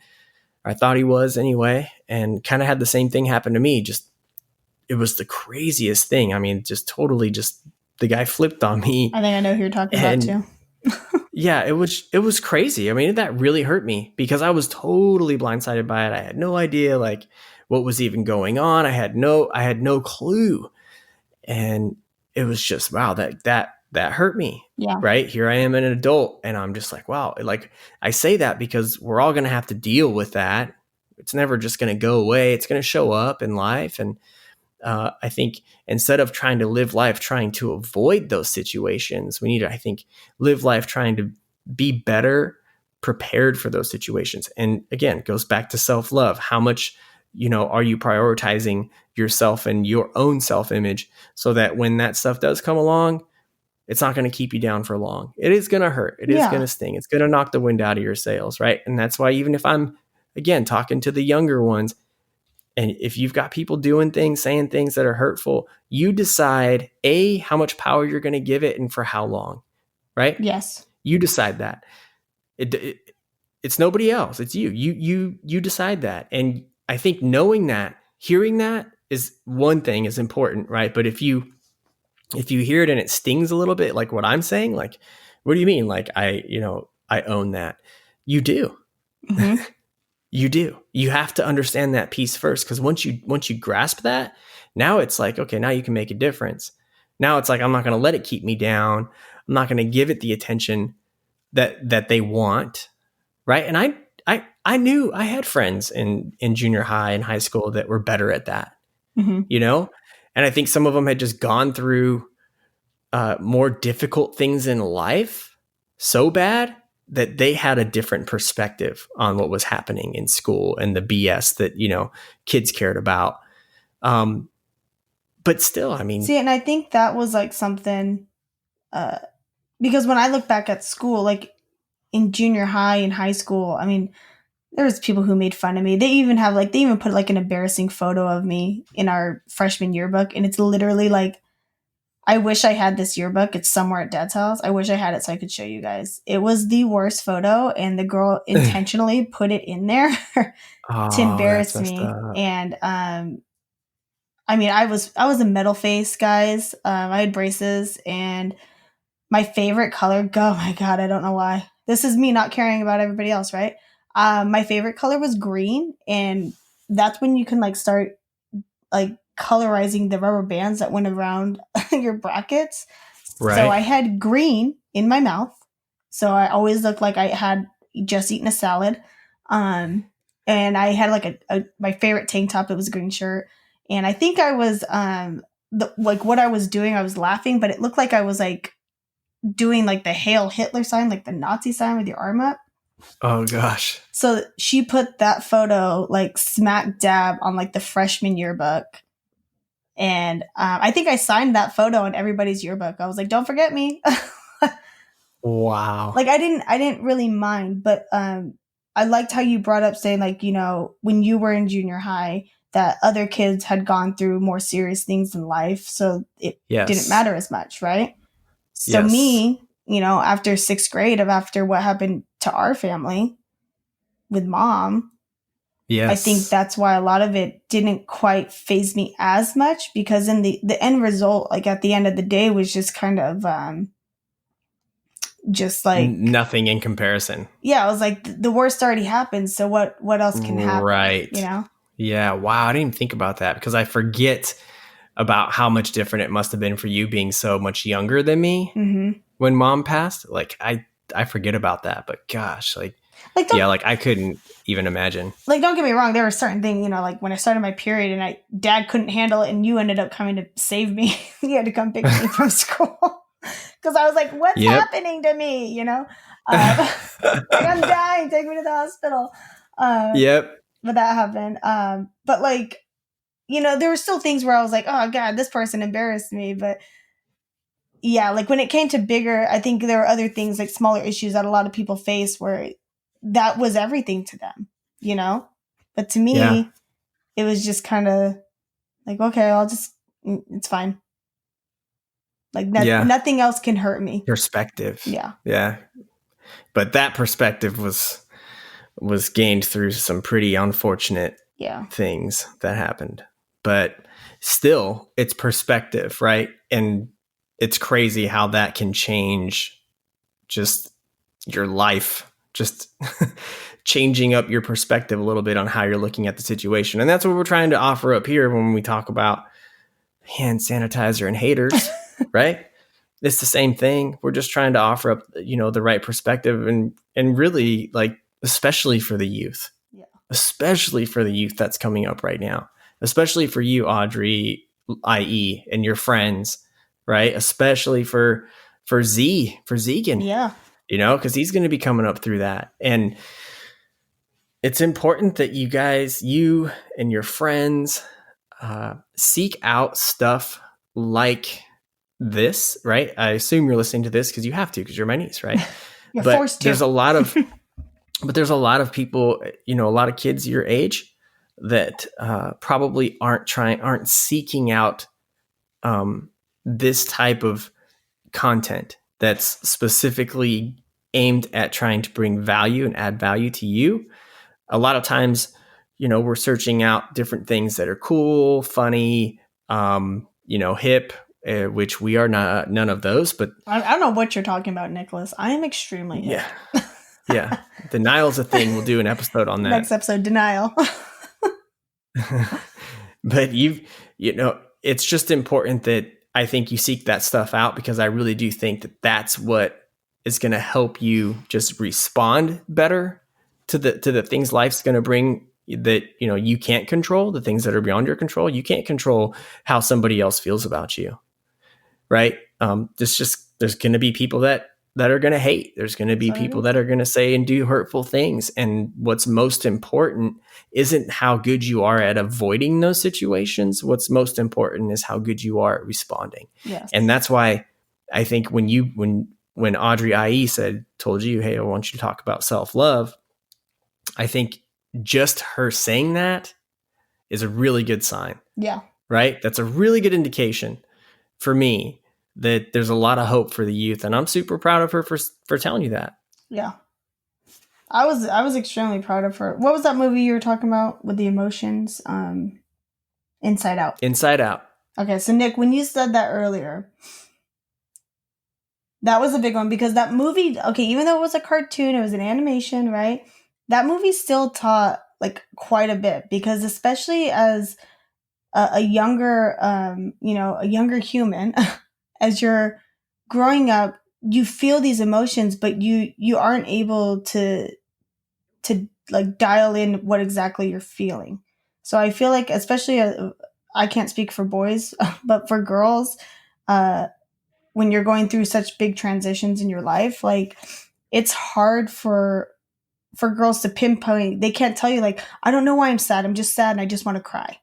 I thought he was anyway, and kind of had the same thing happen to me. Just, it was the craziest thing. I mean, just totally just the guy flipped on me. I think I know who you're talking about too. Yeah, it was crazy. I mean, that really hurt me because I was totally blindsided by it. I had no idea like what was even going on. I had no clue. And it was just, wow, that hurt me. Yeah. Right? Here I am, an adult, and I'm just like, wow. Like, I say that because we're all going to have to deal with that. It's never just going to go away. It's going to show up in life. And I think instead of trying to live life trying to avoid those situations, we need to, I think, live life trying to be better prepared for those situations. And again, it goes back to self-love. How much, are you prioritizing yourself and your own self-image so that when that stuff does come along, it's not going to keep you down for long. It is going to hurt. It is going to sting. It's going to knock the wind out of your sails, right? And that's why even if I'm, again, talking to the younger ones, and if you've got people doing things, saying things that are hurtful, you decide, A, how much power you're going to give it and for how long, right? Yes. You decide that. It's nobody else. It's you. You decide that. And I think knowing that, hearing that is one thing is important, right? But if you hear it and it stings a little bit, like what I'm saying, like, what do you mean? Like, I own that. You do. Mm-hmm. You do. You have to understand that piece first, because once you grasp that, now it's like, okay, now you can make a difference. Now it's like, I'm not going to let it keep me down. I'm not going to give it the attention that they want, right? And I knew I had friends in junior high and high school that were better at that, mm-hmm. And I think some of them had just gone through more difficult things in life so bad that they had a different perspective on what was happening in school and the BS that, kids cared about. But still, I mean. See, and I think that was like something, because when I look back at school, like in junior high and high school, I mean, there was people who made fun of me. They even put like an embarrassing photo of me in our freshman yearbook. And it's literally like, I wish I had this yearbook. It's somewhere at Dad's house. I wish I had it so I could show you guys. It was the worst photo, and the girl intentionally put it in there to embarrass me. And I mean, I was a metal face, guys. I had braces, and my favorite color. Oh my god, I don't know why. This is me not caring about everybody else, right? My favorite color was green, and that's when you can like start like colorizing the rubber bands that went around your brackets. Right. So I had green in my mouth. So I always looked like I had just eaten a salad. And I had like my favorite tank top. It was a green shirt. And I think I was, like what I was doing, I was laughing, but it looked like I was like doing like the Hail Hitler sign, like the Nazi sign with your arm up. Oh gosh. So she put that photo like smack dab on like the freshman yearbook. And I think I signed that photo in everybody's yearbook. I was like, don't forget me. Wow. Like I didn't really mind, but I liked how you brought up saying like, when you were in junior high, that other kids had gone through more serious things in life. So it didn't matter as much, right? So me, after 6th grade after what happened to our family with mom, I think that's why a lot of it didn't quite faze me as much, because in the end result, like at the end of the day, was just kind of just like nothing in comparison. Yeah, I was like, the worst already happened, so what else can happen? Right. Yeah. Wow. I didn't even think about that, because I forget about how much different it must have been for you being so much younger than me when mom passed. Like I forget about that, but gosh, like I couldn't even imagine. Like, don't get me wrong. There were certain things, like when I started my period and dad couldn't handle it and you ended up coming to save me. He had to come pick me from school because I was like, what's happening to me? Like, I'm dying. Take me to the hospital. Yep. but that happened. But like, you know, there were still things where I was like, oh God, this person embarrassed me. But yeah, like when it came to bigger, I think there were other things like smaller issues that a lot of people face where that was everything to them, you know? But to me, it was just kind of like, okay, it's fine. Like nothing else can hurt me. Perspective. Yeah. Yeah. But that perspective was gained through some pretty unfortunate things that happened. But still, it's perspective, right? And it's crazy how that can change just your life, just changing up your perspective a little bit on how you're looking at the situation. And that's what we're trying to offer up here when we talk about hand sanitizer and haters, right? It's the same thing. We're just trying to offer up, you know, the right perspective and really, like, especially for the youth, especially for the youth that's coming up right now, especially for you, Audrey, IE, and your friends, right? Especially for Zegan, you know, because he's going to be coming up through that. And it's important that you guys, you and your friends, seek out stuff like this, right? I assume you're listening to this because you have to, because you're my niece, right? You're forced to. There's a lot of people, you know, a lot of kids your age that probably aren't seeking out this type of content that's specifically aimed at trying to bring value and add value to you. A lot of times, you know, we're searching out different things that are cool, funny, you know, hip, which we are none of those. But I don't know what you're talking about, Nicholas. I am extremely hip. Yeah. Denial's a thing. We'll do an episode on that. Next episode, denial. But you know, it's just important that I think you seek that stuff out, because I really do think that that's what is going to help you just respond better to the things life's going to bring that, you know, you can't control, the things that are beyond your control. You can't control how somebody else feels about you, right? There's going to be people that are going to hate. There's going to be people that are going to say and do hurtful things. And what's most important isn't how good you are at avoiding those situations. What's most important is how good you are at responding. Yes. And that's why I think when Audrey IE told you, hey, I want you to talk about self-love, I think just her saying that is a really good sign. Yeah. Right? That's a really good indication for me that there's a lot of hope for the youth. And I'm super proud of her for telling you that. Yeah. I was extremely proud of her. What was that movie you were talking about with the emotions? Inside Out. Inside Out. Okay, so Nick, when you said that earlier, that was a big one, because that movie, okay, even though it was a cartoon, it was an animation, right? That movie still taught like quite a bit, because especially as a younger, a younger human, as you're growing up, you feel these emotions, but you aren't able to like dial in what exactly you're feeling. So I feel like, especially, I can't speak for boys, but for girls, when you're going through such big transitions in your life, like, it's hard for girls to pinpoint. They can't tell you, like, I don't know why I'm sad. I'm just sad and I just want to cry.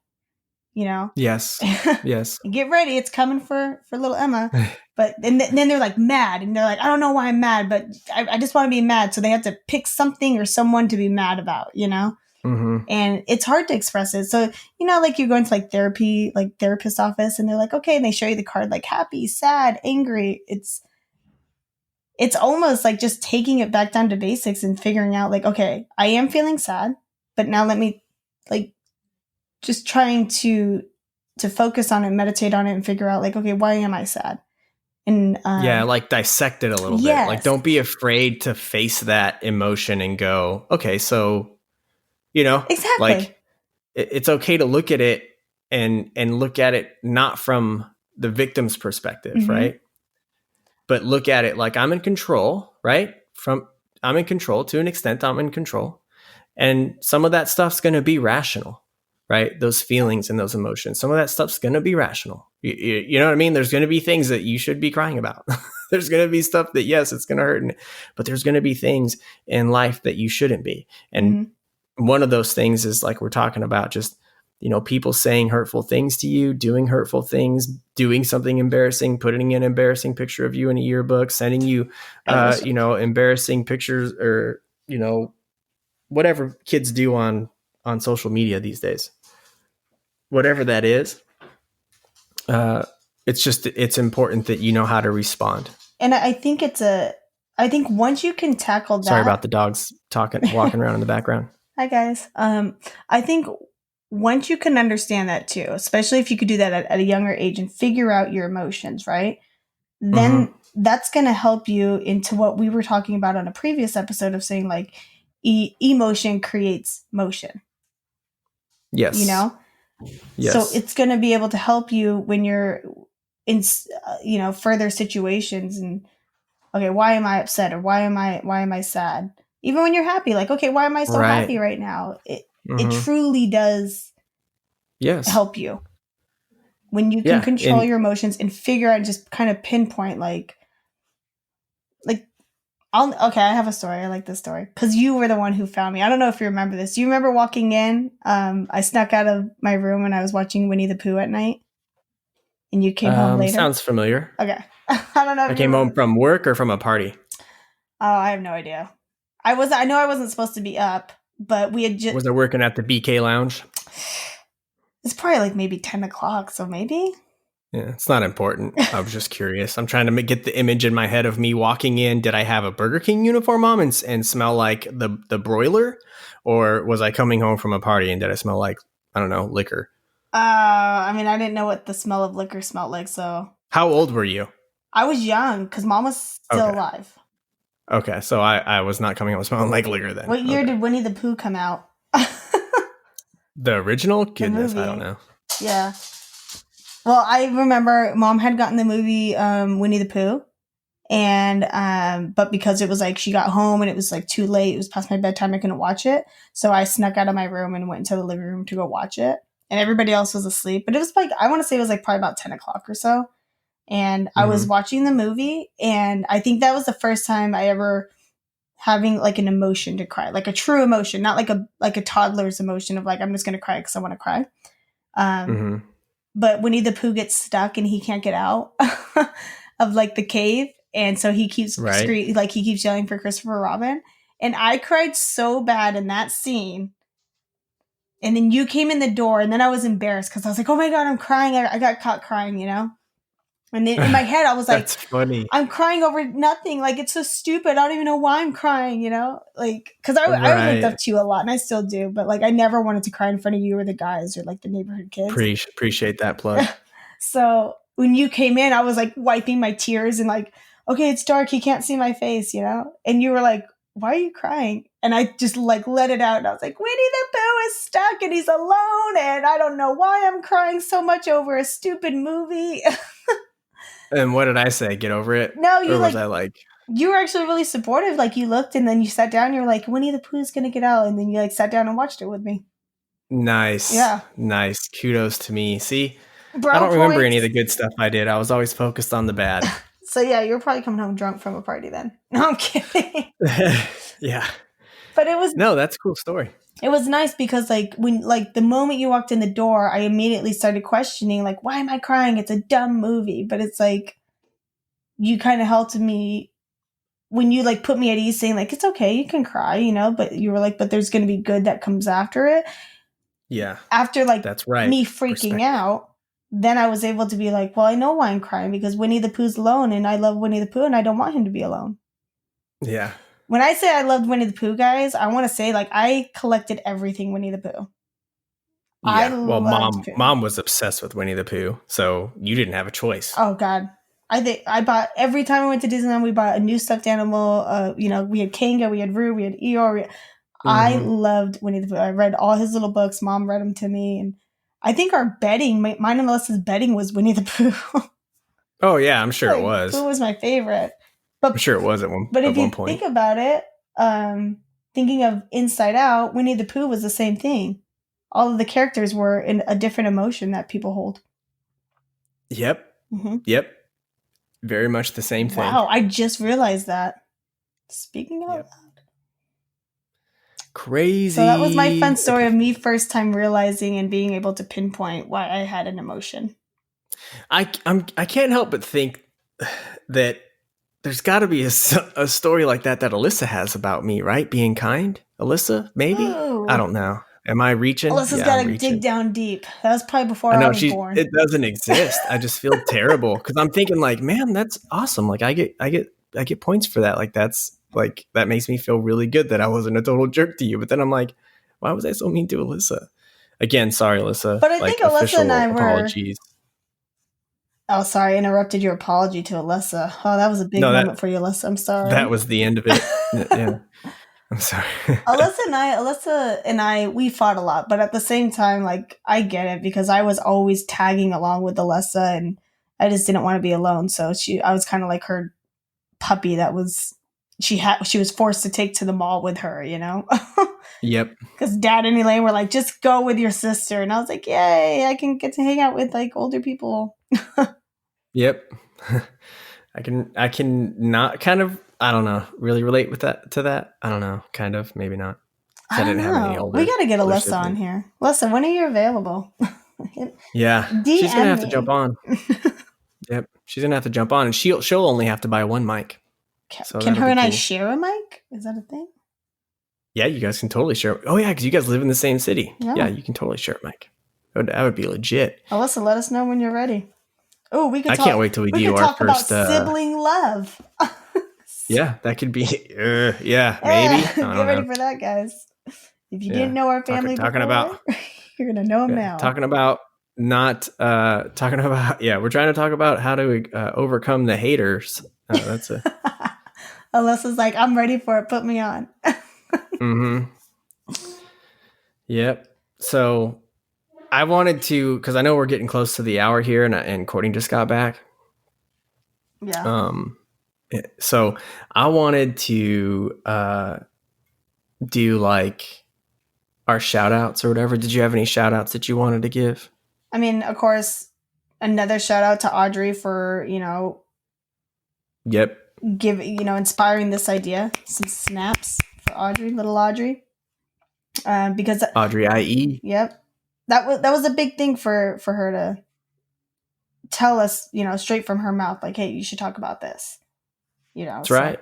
You know? Yes. Yes. Get ready. It's coming for little Emma. But then they're like mad, and they're like, I don't know why I'm mad, but I just want to be mad. So they have to pick something or someone to be mad about, you know? Mm-hmm. And it's hard to express it. So, you know, like, you go into like therapy, like therapist office, and they're like, okay. And they show you the card, like happy, sad, angry. It's almost like just taking it back down to basics and figuring out, like, okay, I am feeling sad, but now let me, like, just trying to focus on it, meditate on it, and figure out, like, okay, why am I sad? And like, dissect it a little bit. Like, don't be afraid to face that emotion and go, okay, so, you know, exactly. Like, it's okay to look at it and look at it not from the victim's perspective, mm-hmm. right? But look at it like, I'm in control, right? I'm in control to an extent. I'm in control, and some of that stuff's going to be rational, right? Those feelings and those emotions, some of that stuff's going to be rational. You know what I mean? There's going to be things that you should be crying about. There's going to be stuff that, yes, it's going to hurt, but there's going to be things in life that you shouldn't be. And mm-hmm. one of those things is like we're talking about, just, people saying hurtful things to you, doing hurtful things, doing something embarrassing, putting an embarrassing picture of you in a yearbook, sending you, embarrassing pictures, or, whatever kids do on social media these days. Whatever that is, it's important that you know how to respond. And I think I think once you can tackle that. Sorry about the dogs walking around in the background. Hi guys. I think once you can understand that too, especially if you could do that at a younger age and figure out your emotions, right? Then that's going to help you into what we were talking about on a previous episode of saying like emotion creates motion. Yes. Yes. So it's going to be able to help you when you're in, further situations and, okay, why am I upset, or why am I sad? Even when you're happy, like, okay, why am I so happy right now? It truly does help you when you can control your emotions and figure out and just kind of pinpoint I have a story. I like this story because you were the one who found me. I don't know if you remember this. Do you remember walking in? I snuck out of my room when I was watching Winnie the Pooh at night, and you came home later. Sounds familiar. Okay. I don't know. I came home from work or from a party. Oh, I have no idea. I know I wasn't supposed to be up, but we had just. Was I working at the BK Lounge? It's probably like maybe 10 o'clock, so maybe. Yeah, it's not important. I was just curious. I'm trying to get the image in my head of me walking in. Did I have a Burger King uniform on and smell like the broiler? Or was I coming home from a party and did I smell like, I don't know, liquor? I didn't know what the smell of liquor smelled like, so. How old were you? I was young because Mom was still alive. Okay, so I was not coming home smelling like liquor then. What year did Winnie the Pooh come out? The original? Goodness, I don't know. Yeah. Well, I remember Mom had gotten the movie Winnie the Pooh, and but because it was like she got home and it was like too late, it was past my bedtime, I couldn't watch it, so I snuck out of my room and went into the living room to go watch it, and everybody else was asleep. But it was like, I want to say it was like probably about 10 o'clock or so, and I was watching the movie, and I think that was the first time I ever having like an emotion to cry, like a true emotion, not like a toddler's emotion of like, I'm just gonna cry because I want to cry. But Winnie the Pooh gets stuck and he can't get out of like the cave, and so he keeps he keeps yelling for Christopher Robin, and I cried so bad in that scene. And then you came in the door, and then I was embarrassed because I was like, oh my god, I'm crying. I got caught crying, And then in my head, I was like, that's funny. I'm crying over nothing. Like, it's so stupid. I don't even know why I'm crying, Like, because I looked up to you a lot, and I still do. But, like, I never wanted to cry in front of you or the guys or, like, the neighborhood kids. Appreciate that plug. So when you came in, I was, like, wiping my tears and, like, okay, it's dark. He can't see my face, And you were like, why are you crying? And I just, like, let it out. And I was like, Winnie the Pooh is stuck, and he's alone. And I don't know why I'm crying so much over a stupid movie. And what did I say? Get over it? No, you you were actually really supportive. Like, you looked and then you sat down and you were like, Winnie the Pooh's gonna get out, and then you like sat down and watched it with me. Nice. Yeah. Nice. Kudos to me. See, Bro, I don't remember any of the good stuff I did. I was always focused on the bad. So yeah, you're probably coming home drunk from a party then. No, I'm kidding. Yeah. But it was that's a cool story. It was nice because the moment you walked in the door, I immediately started questioning, like, why am I crying? It's a dumb movie. But it's like, you kind of helped me when you like put me at ease, saying like, it's okay, you can cry, but you were like, but there's going to be good that comes after it. Yeah. After like that's right. Me freaking out, then I was able to be like, well, I know why I'm crying, because Winnie the Pooh's alone, and I love Winnie the Pooh, and I don't want him to be alone. Yeah. When I say I loved Winnie the Pooh, guys, I want to say, like, I collected everything Winnie the Pooh. Yeah. Well, mom was obsessed with Winnie the Pooh, so you didn't have a choice. Oh, God. I think I bought, every time I went to Disneyland, we bought a new stuffed animal. We had Kanga, we had Roo, we had Eeyore. I loved Winnie the Pooh. I read all his little books. Mom read them to me. And I think our bedding, mine and Melissa's bedding, was Winnie the Pooh. Oh, yeah, I'm sure it was. Pooh was my favorite. I'm sure it was at one point. But if you think about it, thinking of Inside Out, Winnie the Pooh was the same thing. All of the characters were in a different emotion that people hold. Yep. Yep. Very much the same thing. Wow, I just realized that. Speaking of that. Crazy. So that was my fun story of me first time realizing and being able to pinpoint why I had an emotion. I can't help but think that there's got to be a story like that Alyssa has about me, right? Being kind, Alyssa, maybe. Ooh. I don't know. Am I reaching? Alyssa's got to dig down deep. That was probably before I was born. It doesn't exist. I just feel terrible because I'm thinking like, man, that's awesome. Like I get points for that. Like that's like that makes me feel really good that I wasn't a total jerk to you. But then I'm like, why was I so mean to Alyssa? Again, sorry, Alyssa. But I think Alyssa and I apologies. Oh, sorry, I interrupted your apology to Alyssa. Oh, that was a big moment for you, Alyssa. I'm sorry. That was the end of it. Yeah. I'm sorry. Alyssa and I, we fought a lot, but at the same time, like, I get it because I was always tagging along with Alyssa and I just didn't want to be alone. So I was kind of like her puppy that she was forced to take to the mall with her, you know? Yep. Because Dad and Elaine were like, just go with your sister. And I was like, yay, I can get to hang out with like older people. Yep. I can not kind of, I don't know, really relate with to that. I don't know, kind of, maybe not. I didn't have any older. We got to get Alyssa on here. Alyssa, when are you available? Yeah. She's going to have to jump on. Yep. She's going to have to jump on and she'll only have to buy one mic. Can her and I share a mic? Is that a thing? Yeah, you guys can totally share. Oh yeah, because you guys live in the same city. Yeah, you can totally share a mic. That would be legit. Alyssa, let us know when you're ready. Oh, we could. I can't wait till we do our first about sibling love. Yeah, that could be. Yeah, maybe. Get ready for that, guys. If you didn't know our family before, you're gonna know them now. Talking about we're trying to talk about how to overcome the haters. That's a. Alyssa's like, I'm ready for it. Put me on. Mm-hmm. Yep. So I wanted to, because I know we're getting close to the hour here, and Courtney just got back. Yeah. So I wanted to do like our shout outs or whatever. Did you have any shout outs that you wanted to give? I mean, of course, another shout out to Audrey for, Yep. Inspiring this idea. Some snaps for Audrey, little Audrey. Because Audrey IE. Yep. That was a big thing for her to tell us, straight from her mouth, like, hey, you should talk about this. That's right.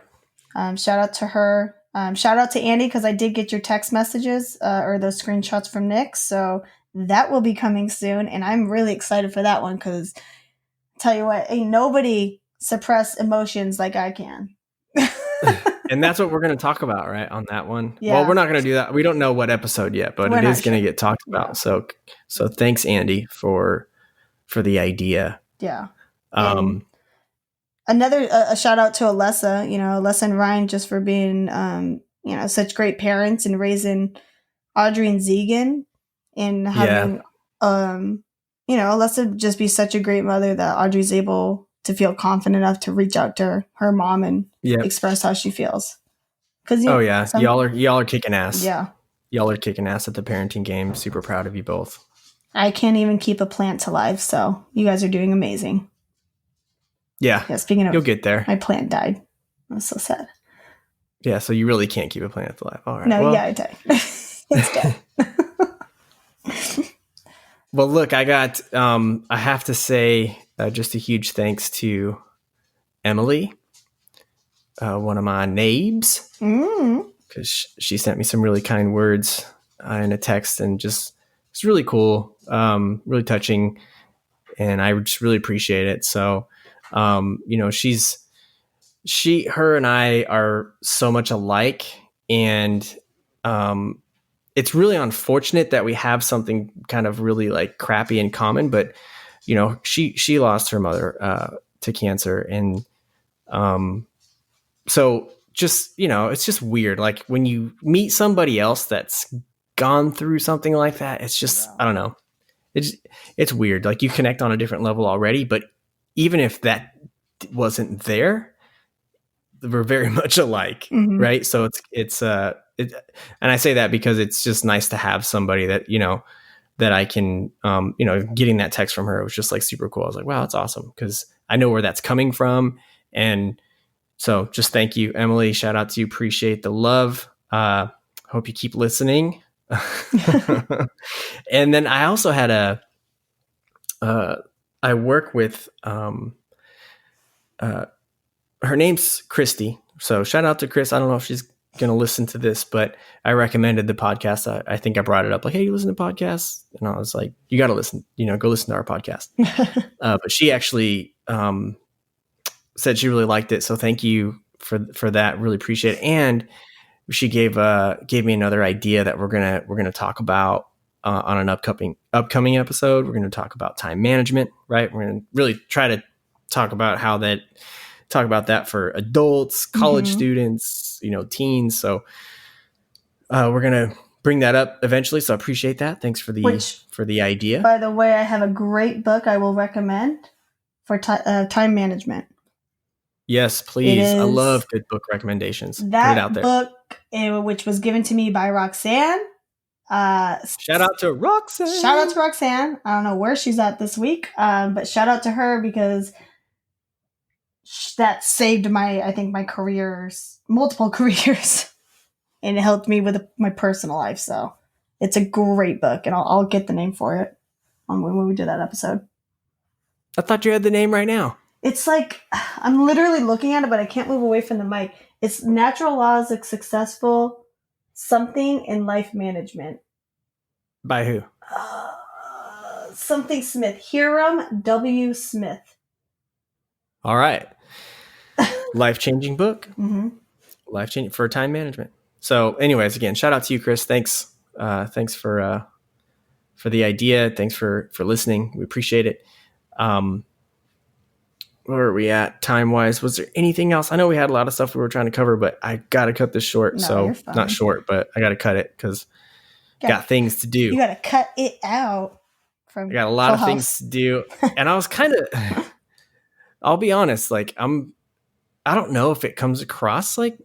Shout out to her. Shout out to Andy, because I did get your text messages or those screenshots from Nick. So that will be coming soon. And I'm really excited for that one because tell you what, ain't nobody suppress emotions like I can. And that's what we're going to talk about, right, on that one. Yeah. Well, we're not going to do that. We don't know what episode yet, but it is going to get talked about. Yeah. So thanks, Andy, for the idea. Yeah. Another a shout out to Alessa, Alessa and Ryan, just for being, such great parents and raising Audrey and Zegan, and having, Alessa just be such a great mother that Audrey's able to feel confident enough to reach out to her mom and express how she feels. Y'all are kicking ass. Yeah, y'all are kicking ass at the parenting game. Super proud of you both. I can't even keep a plant alive, so you guys are doing amazing. Yeah. Speaking of, you'll get there. My plant died. I was so sad. Yeah, so you really can't keep a plant alive. All right. No, it died. It's dead. Well, look, I got. I have to say, just a huge thanks to Emily, one of my nabes, because she sent me some really kind words in a text, and just it's really cool, really touching, and I just really appreciate it. So, her and I are so much alike, and it's really unfortunate that we have something kind of really like crappy in common, but she lost her mother to cancer, and so just it's just weird. Like when you meet somebody else that's gone through something like that, it's just I don't know. It's weird. Like you connect on a different level already, but even if that wasn't there, we're very much alike, right? So and I say that because it's just nice to have somebody that that I can getting that text from her was just like super cool. I was like, wow, that's awesome, because I know where that's coming from, and so just thank you, Emily. Shout out to you. Appreciate the love. Hope you keep listening. And then I also had I work with, her name's Christy. So shout out to Chris. I don't know if she's going to listen to this, but I recommended the podcast. I think I brought it up like, hey, you listen to podcasts? And I was like, you got to listen, go listen to our podcast. But she actually said she really liked it. So thank you for that. Really appreciate it. And she gave me another idea that we're gonna talk about on an upcoming episode. We're gonna talk about time management, right? We're gonna really try to talk about that for adults, college students, teens. So we're gonna bring that up eventually. So I appreciate that. Thanks for the idea. By the way, I have a great book I will recommend for time management. Yes, please. I love good book recommendations. Put it out there. Book, which was given to me by Roxanne. Shout out to Roxanne. I don't know where she's at this week, but shout out to her because that saved my careers, multiple careers, and it helped me with my personal life. So it's a great book, and I'll get the name for it when we do that episode. I thought you had the name right now. It's like, I'm literally looking at it, but I can't move away from the mic. It's Natural Laws of Successful Something in Life Management. By who? Something Smith. Hiram W. Smith. All right. Life-changing book. Life-changing for time management. So anyways, again, shout out to you, Chris. Thanks for the idea. Thanks for listening. We appreciate it. Where are we at time-wise? Was there anything else? I know we had a lot of stuff we were trying to cover, but I got to cut this short. So not short, but I got to cut it because got things to do. You got to cut it out. I got a lot of things to do. And I was kind of, I'll be honest, like I don't know if it comes across like,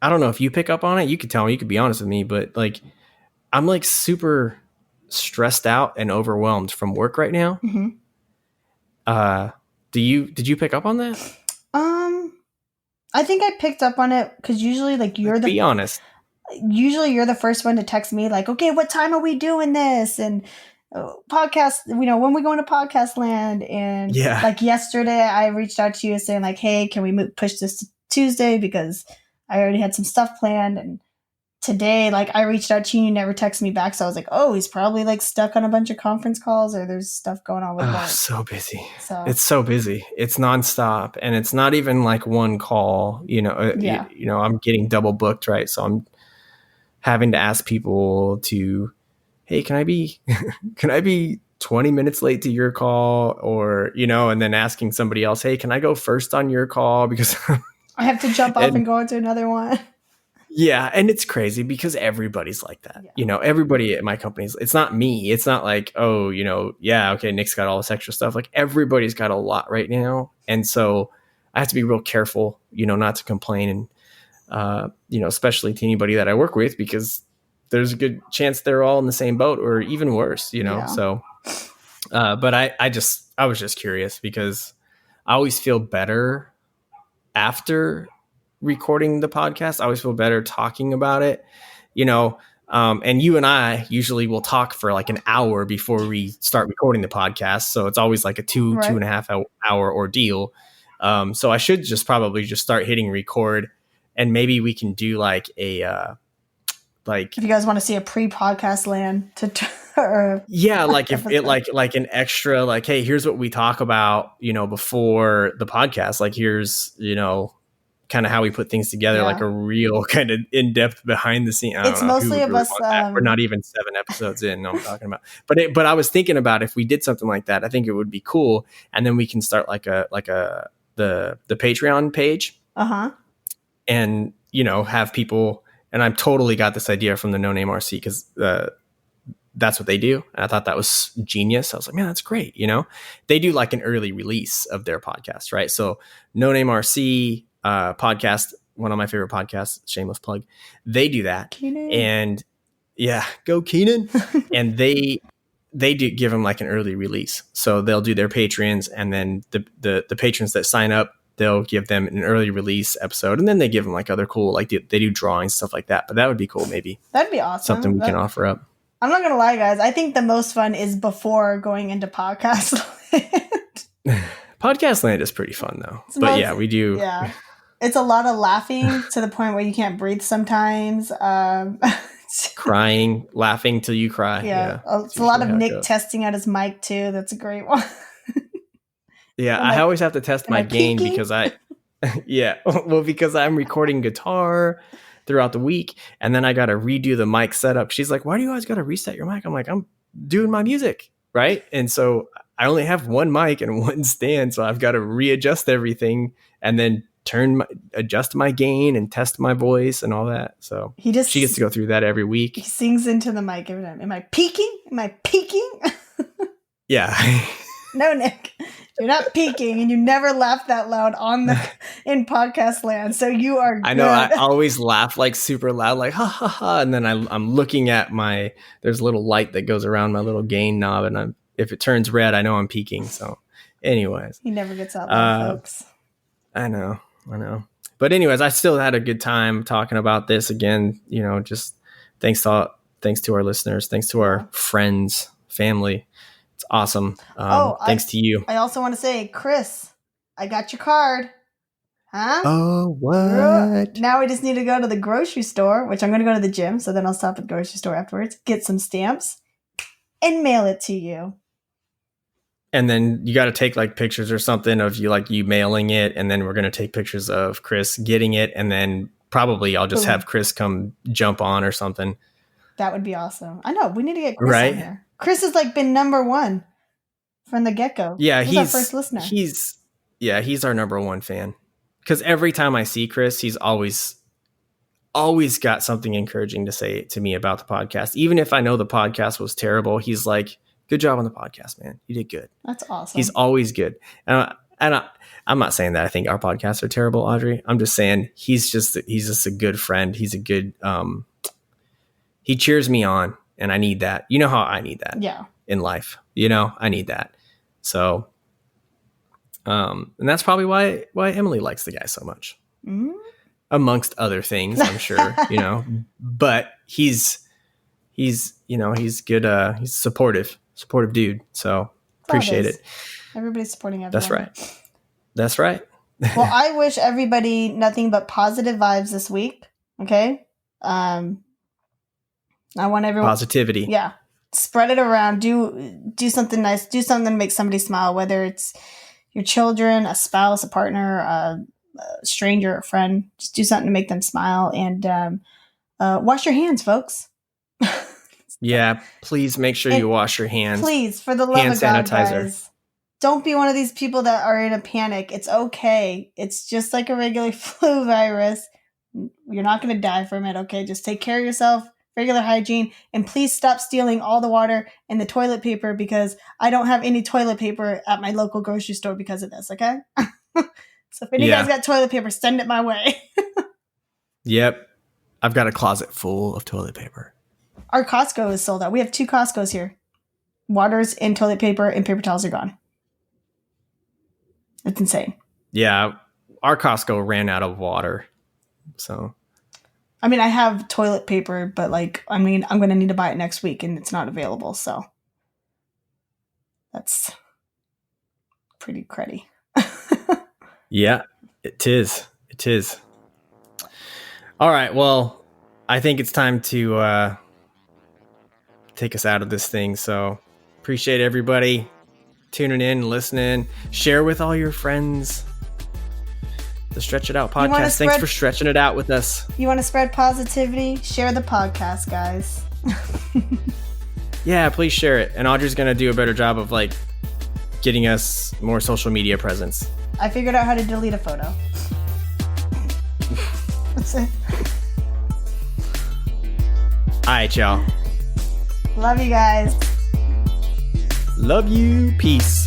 I don't know if you pick up on it. You could tell me, you could be honest with me, but like, I'm like super stressed out and overwhelmed from work right now. Did you pick up on that? I think I picked up on it because usually be honest. Usually you're the first one to text me like, okay, what time are we doing this? And podcast, when we go into Podcastland. And like yesterday I reached out to you saying like, hey, can we push this to Tuesday? Because I already had some stuff planned. And today, like I reached out to you, you never texted me back. So I was like, oh, he's probably like stuck on a bunch of conference calls or there's stuff going on with work. So busy. It's so busy. It's nonstop. And it's not even like one call, I'm getting double booked, right? So I'm having to ask people to, hey, can I be 20 minutes late to your call? Or, and then asking somebody else, hey, can I go first on your call? Because I have to jump off and go into another one. Yeah. And it's crazy because everybody's like that. Yeah. Everybody at my company, it's not me. It's not like, oh, okay, Nick's got all this extra stuff. Like everybody's got a lot right now. And so I have to be real careful, not to complain. And, especially to anybody that I work with, because there's a good chance they're all in the same boat or even worse, So, but I was just curious because I always feel better after recording the podcast. I always feel better talking about it, and you and I usually will talk for like an hour before we start recording the podcast. So it's always like a 2.5 hour ordeal. So I should probably start hitting record, and maybe we can do like a, if you guys want to see a pre-podcast land like if it like an extra, like, hey, here's what we talk about, before the podcast. Like here's, kind of how we put things together, like a real kind of in-depth behind the scene. It's mostly of us. We're not even 7 episodes in. I'm talking about, but I was thinking about if we did something like that, I think it would be cool. And then we can start the Patreon page, and have people. And I've totally got this idea from the No Name RC because that's what they do. And I thought that was genius. I was like, man, that's great. They do like an early release of their podcast, right? So No Name RC podcast, one of my favorite podcasts, shameless plug. They do that. Keenan. And go Keenan. And they do give them like an early release. So they'll do their patrons, and then the patrons that sign up they'll give them an early release episode, and then they give them like other cool, like they do drawings, stuff like that. But that would be cool, maybe. That'd be awesome. Something we can offer up. I'm not gonna lie, guys. I think the most fun is before going into Podcastland. Podcastland is pretty fun though. But yeah, we do. Yeah, it's a lot of laughing to the point where you can't breathe sometimes. Crying, laughing till you cry. Yeah. It's a lot of Nick testing out his mic too. That's a great one. Yeah, I always have to test my gain because because I'm recording guitar throughout the week, and then I got to redo the mic setup. She's like, "Why do you always got to reset your mic?" I'm like, "I'm doing my music, right?" And so I only have one mic and one stand, so I've got to readjust everything and then adjust my gain and test my voice and all that. So she gets to go through that every week. He sings into the mic every time. Am I peaking? Am I peaking? Yeah. No, Nick, you're not peaking, and you never laugh that loud in podcast land. So you are good. I know. I always laugh like super loud, like ha ha ha, and then I'm looking at there's a little light that goes around my little gain knob, and if it turns red, I know I'm peaking. So, anyways, he never gets out there, folks. I know. But anyways, I still had a good time talking about this again. You know, just thanks to our listeners, thanks to our friends, family. It's awesome. Thanks to you. I also want to say, Chris, I got your card. Huh? Oh, what? Now we just need to go to the grocery store, which I'm going to go to the gym. So then I'll stop at the grocery store afterwards, get some stamps, and mail it to you. And then you got to take like pictures or something of you mailing it. And then we're going to take pictures of Chris getting it. And then probably I'll just have Chris come jump on or something. That would be awesome. I know. We need to get Chris on here. Chris has been number one from the get-go. Yeah, he's our first listener. He's our number one fan. Because every time I see Chris, he's always got something encouraging to say to me about the podcast. Even if I know the podcast was terrible, he's like, "Good job on the podcast, man. You did good." That's awesome. He's always good. And I'm not saying that I think our podcasts are terrible, Audrey. I'm just saying he's just a good friend. He's a good he cheers me on. And I need that. You know how I need that in life. I need that. So, and that's probably why Emily likes the guy so much. Mm-hmm. Amongst other things, I'm sure, but he's good. He's supportive dude. So appreciate it. Everybody's supporting everyone. That's right. Well, I wish everybody nothing but positive vibes this week. Okay. I want everyone positivity. Yeah. Spread it around. Do something nice. Do something to make somebody smile, whether it's your children, a spouse, a partner, a stranger, a friend. Just do something to make them smile, and wash your hands, folks. Yeah. Please make sure you wash your hands. Please, for the love of God, guys. Don't be one of these people that are in a panic. It's okay. It's just like a regular flu virus. You're not going to die from it. Okay. Just take care of yourself. Regular hygiene, and please stop stealing all the water and the toilet paper, because I don't have any toilet paper at my local grocery store because of this. Okay. So if any guys got toilet paper, send it my way. Yep. I've got a closet full of toilet paper. Our Costco is sold out. We have 2 Costcos here. Waters and toilet paper and paper towels are gone. It's insane. Yeah. Our Costco ran out of water. So I mean, I have toilet paper, but I'm going to need to buy it next week, and it's not available. So that's pretty cruddy. Yeah, it is. It is. All right. Well, I think it's time to take us out of this thing. So appreciate everybody tuning in, listening, share with all your friends. The Stretch It Out podcast. Thanks for stretching it out with us. You want to spread positivity? Share the podcast, guys. Yeah, please share it. And Audrey's going to do a better job of getting us more social media presence. I figured out how to delete a photo. That's it. All right, y'all. Love you guys. Love you. Peace.